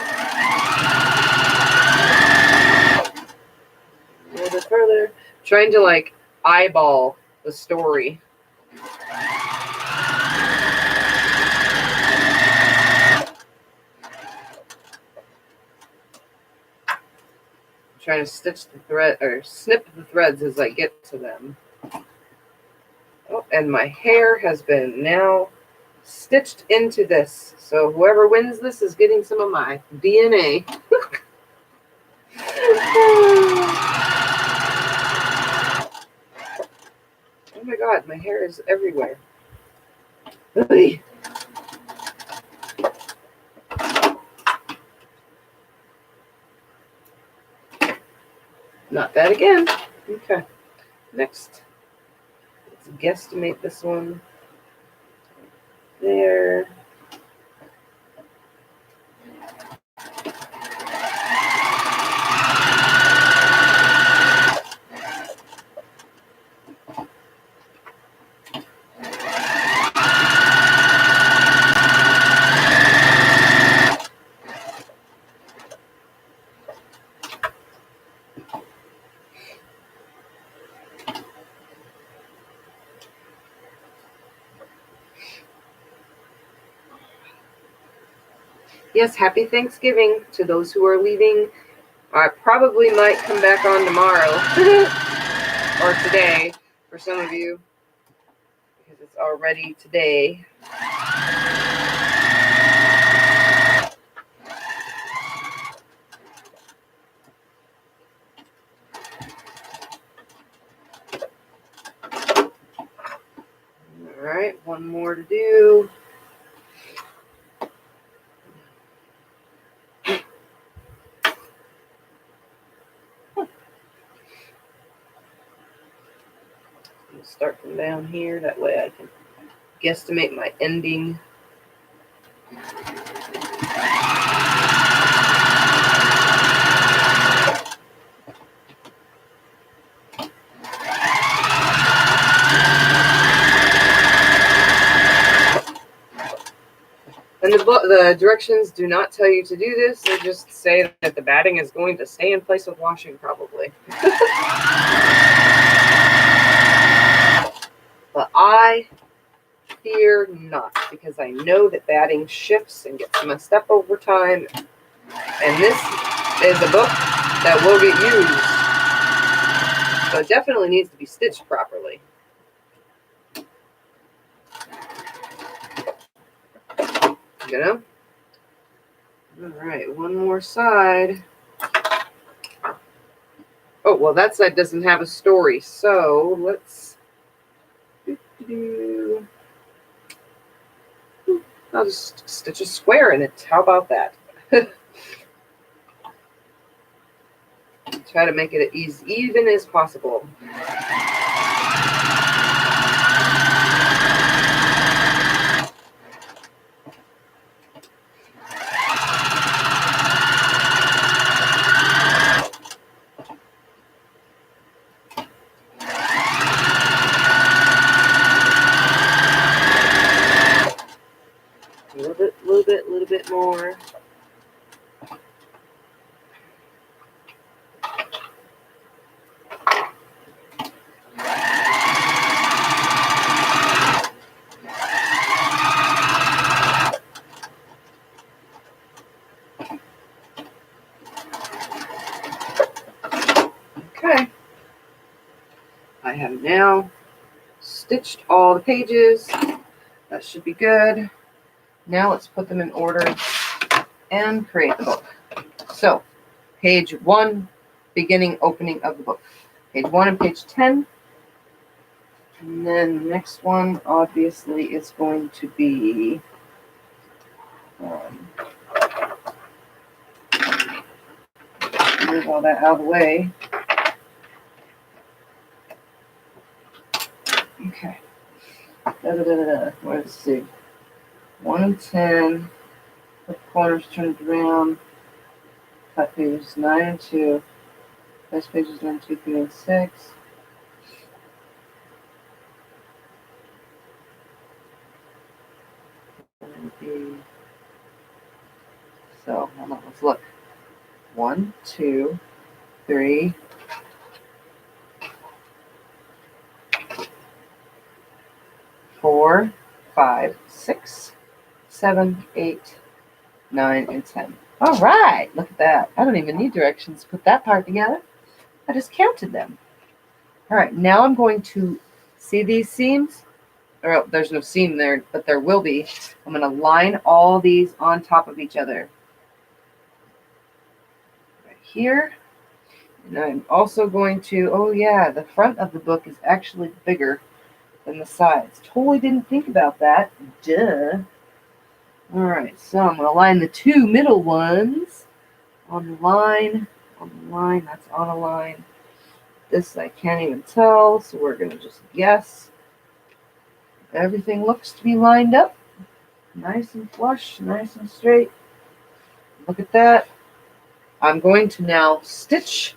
little bit further. Trying to like eyeball the story. Trying to stitch the thread or snip the threads as I get to them. Oh, and my hair has been now stitched into this. So whoever wins this is getting some of my DNA. Oh my God, my hair is everywhere. Really? Not that again. Okay. Next. Let's guesstimate this one. There. Yes, happy Thanksgiving to those who are leaving. I probably might come back on tomorrow or today for some of you because it's already today. All right, one more to do. Start from down here. That way I can guesstimate my ending. And the directions do not tell you to do this. They just say that the batting is going to stay in place with washing, probably. But I fear not, because I know that batting shifts and gets messed up over time. And this is a book that will get used. So it definitely needs to be stitched properly. You know? All right, one more side. Oh, well, that side doesn't have a story, so let's I'll just stitch a square in it. How about that? Try to make it as even as possible. A little bit more. Okay. I have now stitched all the pages. That should be good. Now let's put them in order and create the book. So, page 1, beginning opening of the book. Page 1 and page 10. And then the next one obviously is going to be move all that out of the way. Okay. Let's see. 1 and 10. Put the corners turned around. Cut pages 9 and 2. Best pages 1, 2, 3, and 6. So, hold on, let's look. 1, 2, 3, 4, 5, 6, 7, 8, 9, and 10. All right, look at that. I don't even need directions to put that part together. I just counted them. All right, now I'm going to see these seams. Or there's no seam there, but there will be. I'm going to line all these on top of each other. Right here. And I'm also going to, oh yeah, the front of the book is actually bigger than the sides. Totally didn't think about that. Duh. All right, so I'm going to line the two middle ones on the line, that's on a line. This I can't even tell, so we're going to just guess. Everything looks to be lined up. Nice and flush, nice and straight. Look at that. I'm going to now stitch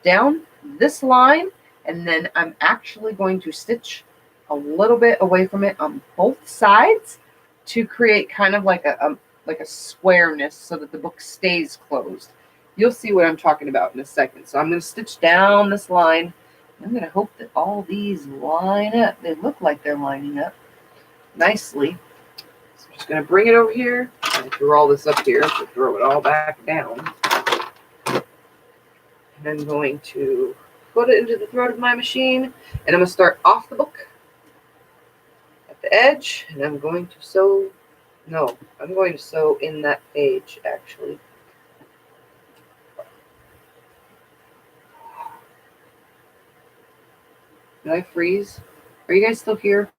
down this line, and then I'm actually going to stitch a little bit away from it on both sides to create kind of like a squareness so that the book stays closed. You'll see what I'm talking about in a second. So I'm going to stitch down this line. I'm going to hope that all these line up. They look like they're lining up nicely. So I'm just going to bring it over here and throw all this up here to throw it all back down. And I'm going to put it into the throat of my machine, and I'm going to start off the book at the edge, and I'm going to sew. No, I'm going to sew in that page actually. Did I freeze? Are you guys still here?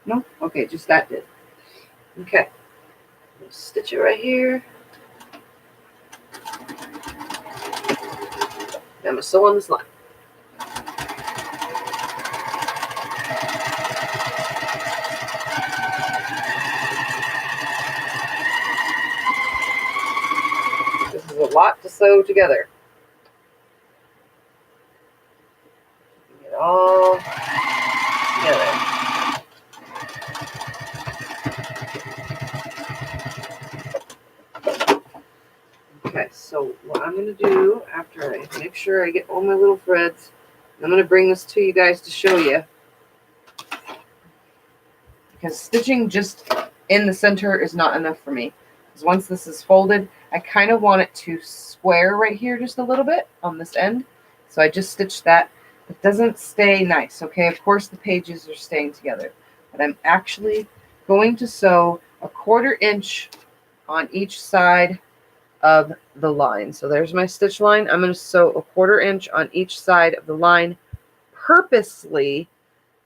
No? Okay, just that did. Okay. Stitch it right here. I'm going to sew on this line. This is a lot to sew together. Get it all together. Okay, so what I'm going to do after I make sure I get all my little threads, I'm going to bring this to you guys to show you. Because stitching just in the center is not enough for me. Because once this is folded, I kind of want it to square right here just a little bit on this end. So I just stitched that. It doesn't stay nice, okay? Of course the pages are staying together. But I'm actually going to sew a 1/4 inch on each side of the line. So there's my stitch line. I'm going to sew a 1/4 inch on each side of the line purposely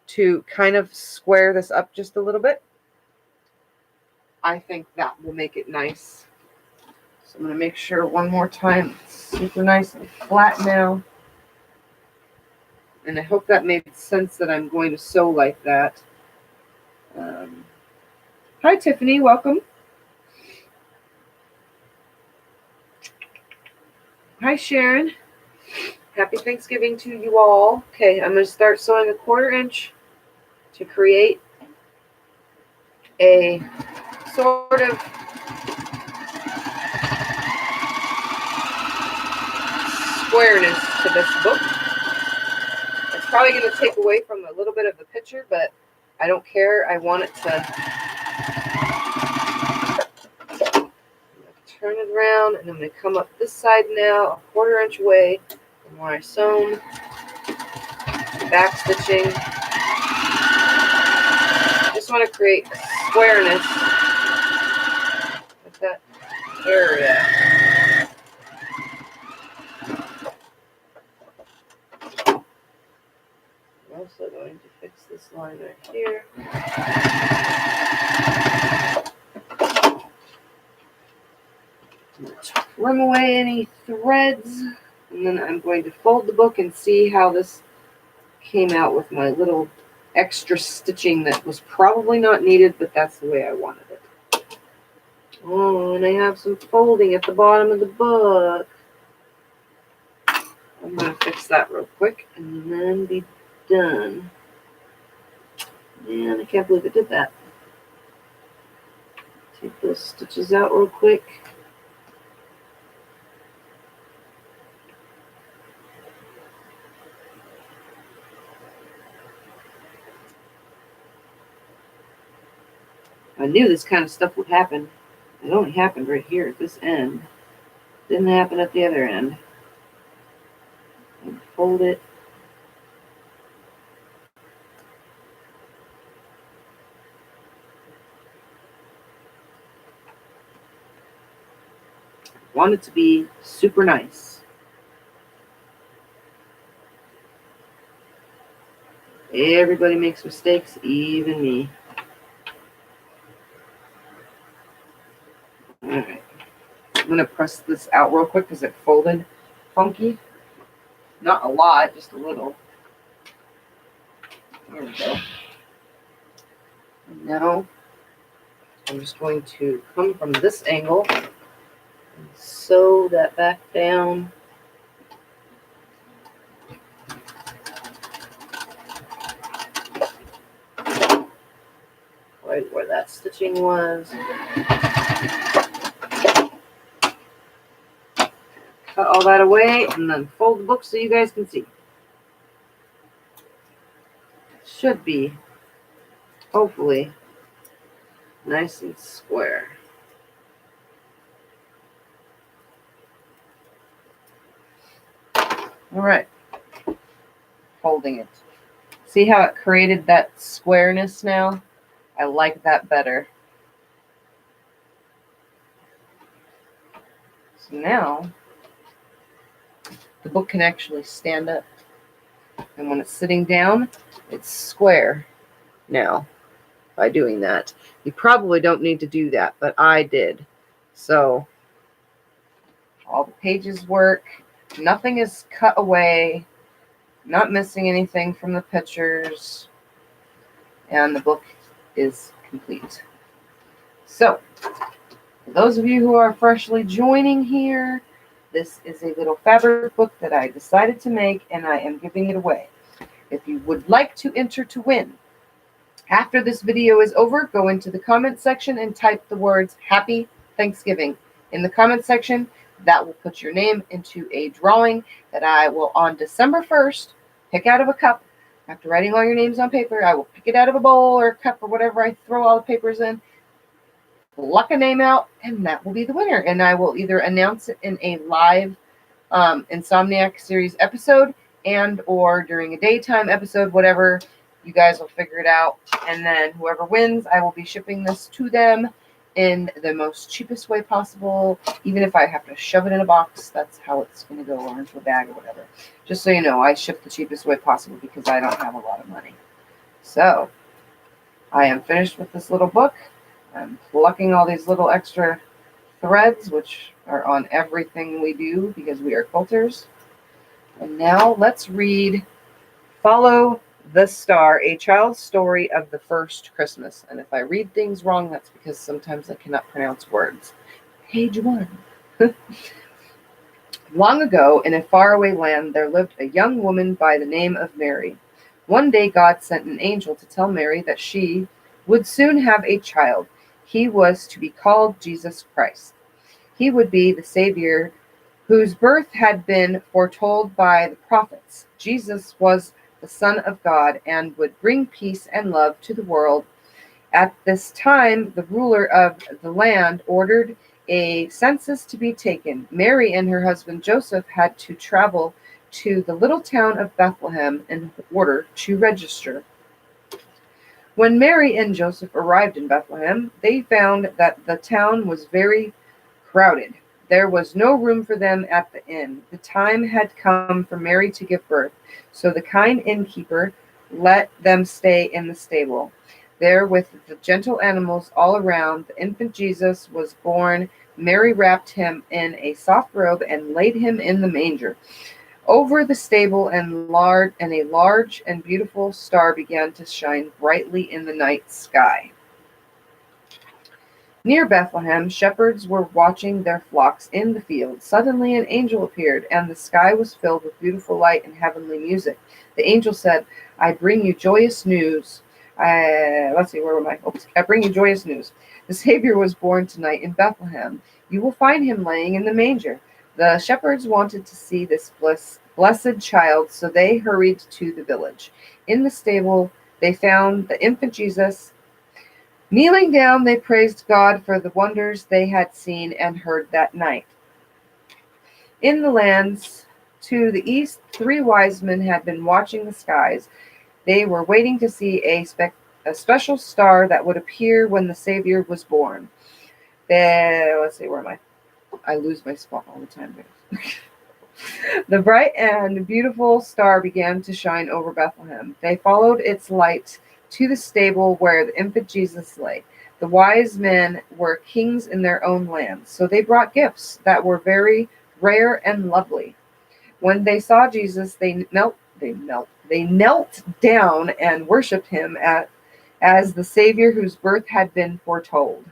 to kind of square this up just a little bit. I think that will make it nice. So I'm going to make sure one more time it's super nice and flat now. And I hope that made sense that I'm going to sew like that. Hi, Tiffany. Welcome. Hi, Sharon. Happy Thanksgiving to you all. Okay, I'm going to start sewing a 1/4 inch to create a sort of squareness to this book. It's probably going to take away from a little bit of the picture, but I don't care. I want it to turn it around, and I'm going to come up this side now, a 1/4 inch away from where I sewn, back stitching. I just want to create a squareness with that area. line right here. Trim away any threads, and then I'm going to fold the book and see how this came out with my little extra stitching that was probably not needed, but that's the way I wanted it. Oh, and I have some folding at the bottom of the book. I'm going to fix that real quick and then be done. Man, I can't believe I did that. Take those stitches out real quick. I knew this kind of stuff would happen. It only happened right here at this end. Didn't happen at the other end. And fold it. Want it to be super nice. Everybody makes mistakes, even me. Alright. I'm going to press this out real quick because it folded funky. Not a lot, just a little. There we go. And now I'm just going to come from this angle and sew that back down. Right where that stitching was. Cut all that away and then fold the book so you guys can see. It should be, hopefully, nice and square. All right, folding it. See how it created that squareness now? I like that better. So now the book can actually stand up. And when it's sitting down, it's square now by doing that. You probably don't need to do that, but I did. So all the pages work. Nothing is cut away. Not missing anything from the pictures. And the book is complete. So, for those of you who are freshly joining here, this is a little fabric book that I decided to make, and I am giving it away. If you would like to enter to win, after this video is over, go into the comment section and type the words Happy Thanksgiving in the comment section. That will put your name into a drawing that I will, on December 1st, pick out of a cup. After writing all your names on paper, I will pick it out of a bowl or a cup or whatever I throw all the papers in, pluck a name out, and that will be the winner. And I will either announce it in a live Insomniac series episode and or during a daytime episode, whatever. You guys will figure it out. And then whoever wins, I will be shipping this to them in the most cheapest way possible. Even if I have to shove it in a box, that's how it's going to go, or into a bag or whatever. Just so you know, I ship the cheapest way possible because I don't have a lot of money. So, I am finished with this little book. I'm plucking all these little extra threads, which are on everything we do because we are quilters. And now let's read Follow the Star, A Child's Story of the First Christmas. And if I read things wrong, that's because sometimes I cannot pronounce words. Page 1. Long ago, in a faraway land, there lived a young woman by the name of Mary. One day, God sent an angel to tell Mary that she would soon have a child. He was to be called Jesus Christ. He would be the Savior whose birth had been foretold by the prophets. Jesus was the Son of God and would bring peace and love to the world. At this time, the ruler of the land ordered a census to be taken. Mary and her husband Joseph had to travel to the little town of Bethlehem in order to register. When Mary and Joseph arrived in Bethlehem, they found that the town was very crowded. There was no room for them at the inn. The time had come for Mary to give birth, so the kind innkeeper let them stay in the stable. There, with the gentle animals all around, the infant Jesus was born. Mary wrapped him in a soft robe and laid him in the manger. Over the stable and a large and beautiful star began to shine brightly in the night sky. Near Bethlehem, shepherds were watching their flocks in the field. Suddenly an angel appeared, and the sky was filled with beautiful light and heavenly music. The angel said, I bring you joyous news. Let's see, where am I? Oops. I bring you joyous news. The Savior was born tonight in Bethlehem. You will find him laying in the manger. The shepherds wanted to see this blessed child, so they hurried to the village. In the stable, they found the infant Jesus. Kneeling down, they praised God for the wonders they had seen and heard that night. In the lands to the east, 3 wise men had been watching the skies. They were waiting to see a special star that would appear when the Savior was born. Let's see, where am I? I lose my spot all the time, guys. The bright and beautiful star began to shine over Bethlehem. They followed its light to the stable where the infant Jesus lay. The wise men were kings in their own land, so they brought gifts that were very rare and lovely. When they saw Jesus, they knelt down and worshipped him as the Savior whose birth had been foretold.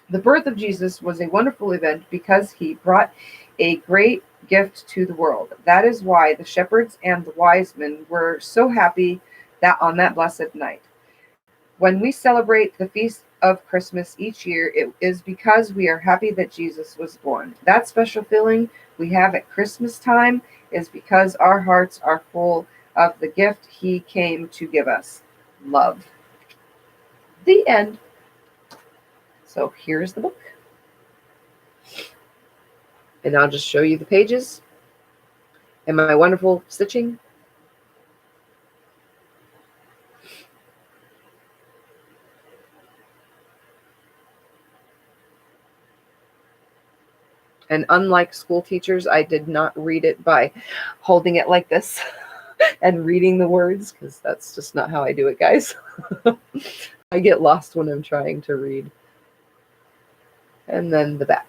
The birth of Jesus was a wonderful event because he brought a great gift to the world. That is why the shepherds and the wise men were so happy that on that blessed night. When we celebrate the feast of Christmas each year, it is because we are happy that Jesus was born. That special feeling we have at Christmas time is because our hearts are full of the gift he came to give us, love. The end. So here's the book. And I'll just show you the pages and my wonderful stitching. And unlike school teachers, I did not read it by holding it like this and reading the words, because that's just not how I do it, guys. I get lost when I'm trying to read. And then the back.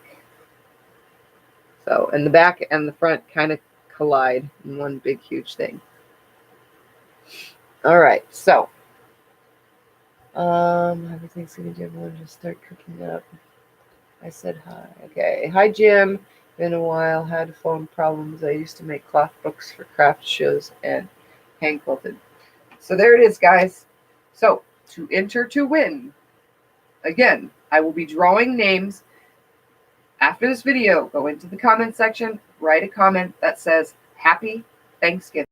So, and the back and the front kind of collide in one big, huge thing. All right, so everything's gonna do. Everyone just start cooking up. I said hi. Okay. Hi, Jim. Been a while. Had phone problems. I used to make cloth books for craft shows and hand quilted. So there it is, guys. So to enter to win, again, I will be drawing names after this video. Go into the comment section, write a comment that says Happy Thanksgiving.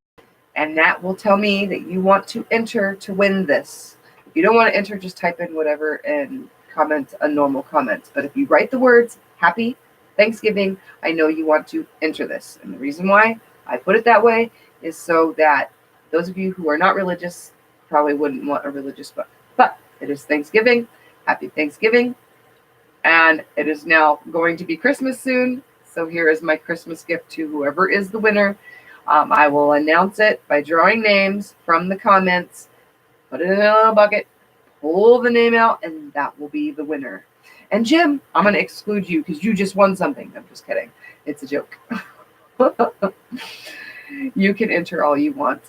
And that will tell me that you want to enter to win this. If you don't want to enter, just type in whatever and comment a normal comment. But if you write the words Happy Thanksgiving, I know you want to enter this. And the reason why I put it that way is so that those of you who are not religious probably wouldn't want a religious book. But it is Thanksgiving. Happy Thanksgiving. And it is now going to be Christmas soon. So here is my Christmas gift to whoever is the winner. I will announce it by drawing names from the comments, put it in a little bucket, pull the name out, and that will be the winner. And Jim, I'm going to exclude you because you just won something. I'm just kidding. It's a joke. You can enter all you want.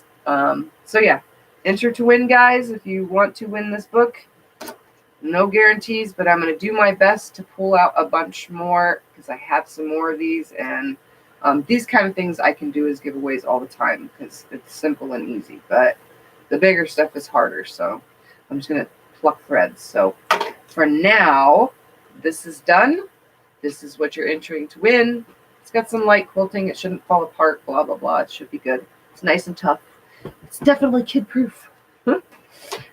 So yeah, enter to win, guys, if you want to win this book. No guarantees, but I'm going to do my best to pull out a bunch more because I have some more of these. And these kind of things I can do as giveaways all the time because it's simple and easy. But the bigger stuff is harder. So I'm just going to pluck threads. So for now, this is done. This is what you're entering to win. It's got some light quilting. It shouldn't fall apart, blah, blah, blah. It should be good. It's nice and tough. It's definitely kid-proof.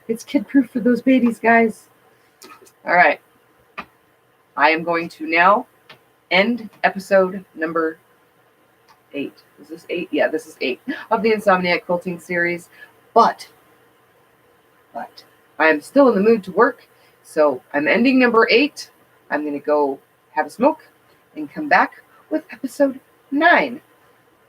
It's kid-proof for those babies, guys. All right. I am going to now end episode number 8. Is this 8? Yeah, this is 8 of the Insomniac quilting series. But I am still in the mood to work. So I'm ending number 8. I'm going to go have a smoke and come back with episode 9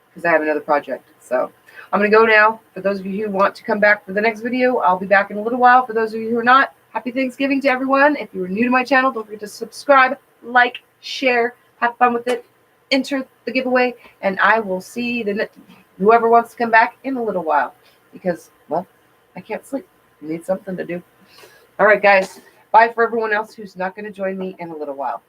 because I have another project. So I'm going to go now. For those of you who want to come back for the next video, I'll be back in a little while. For those of you who are not, happy Thanksgiving to everyone. If you are new to my channel, don't forget to subscribe, like, share, have fun with it, enter the giveaway, and I will see whoever wants to come back in a little while because, well, I can't sleep. I need something to do. All right, guys. Bye for everyone else who's not going to join me in a little while.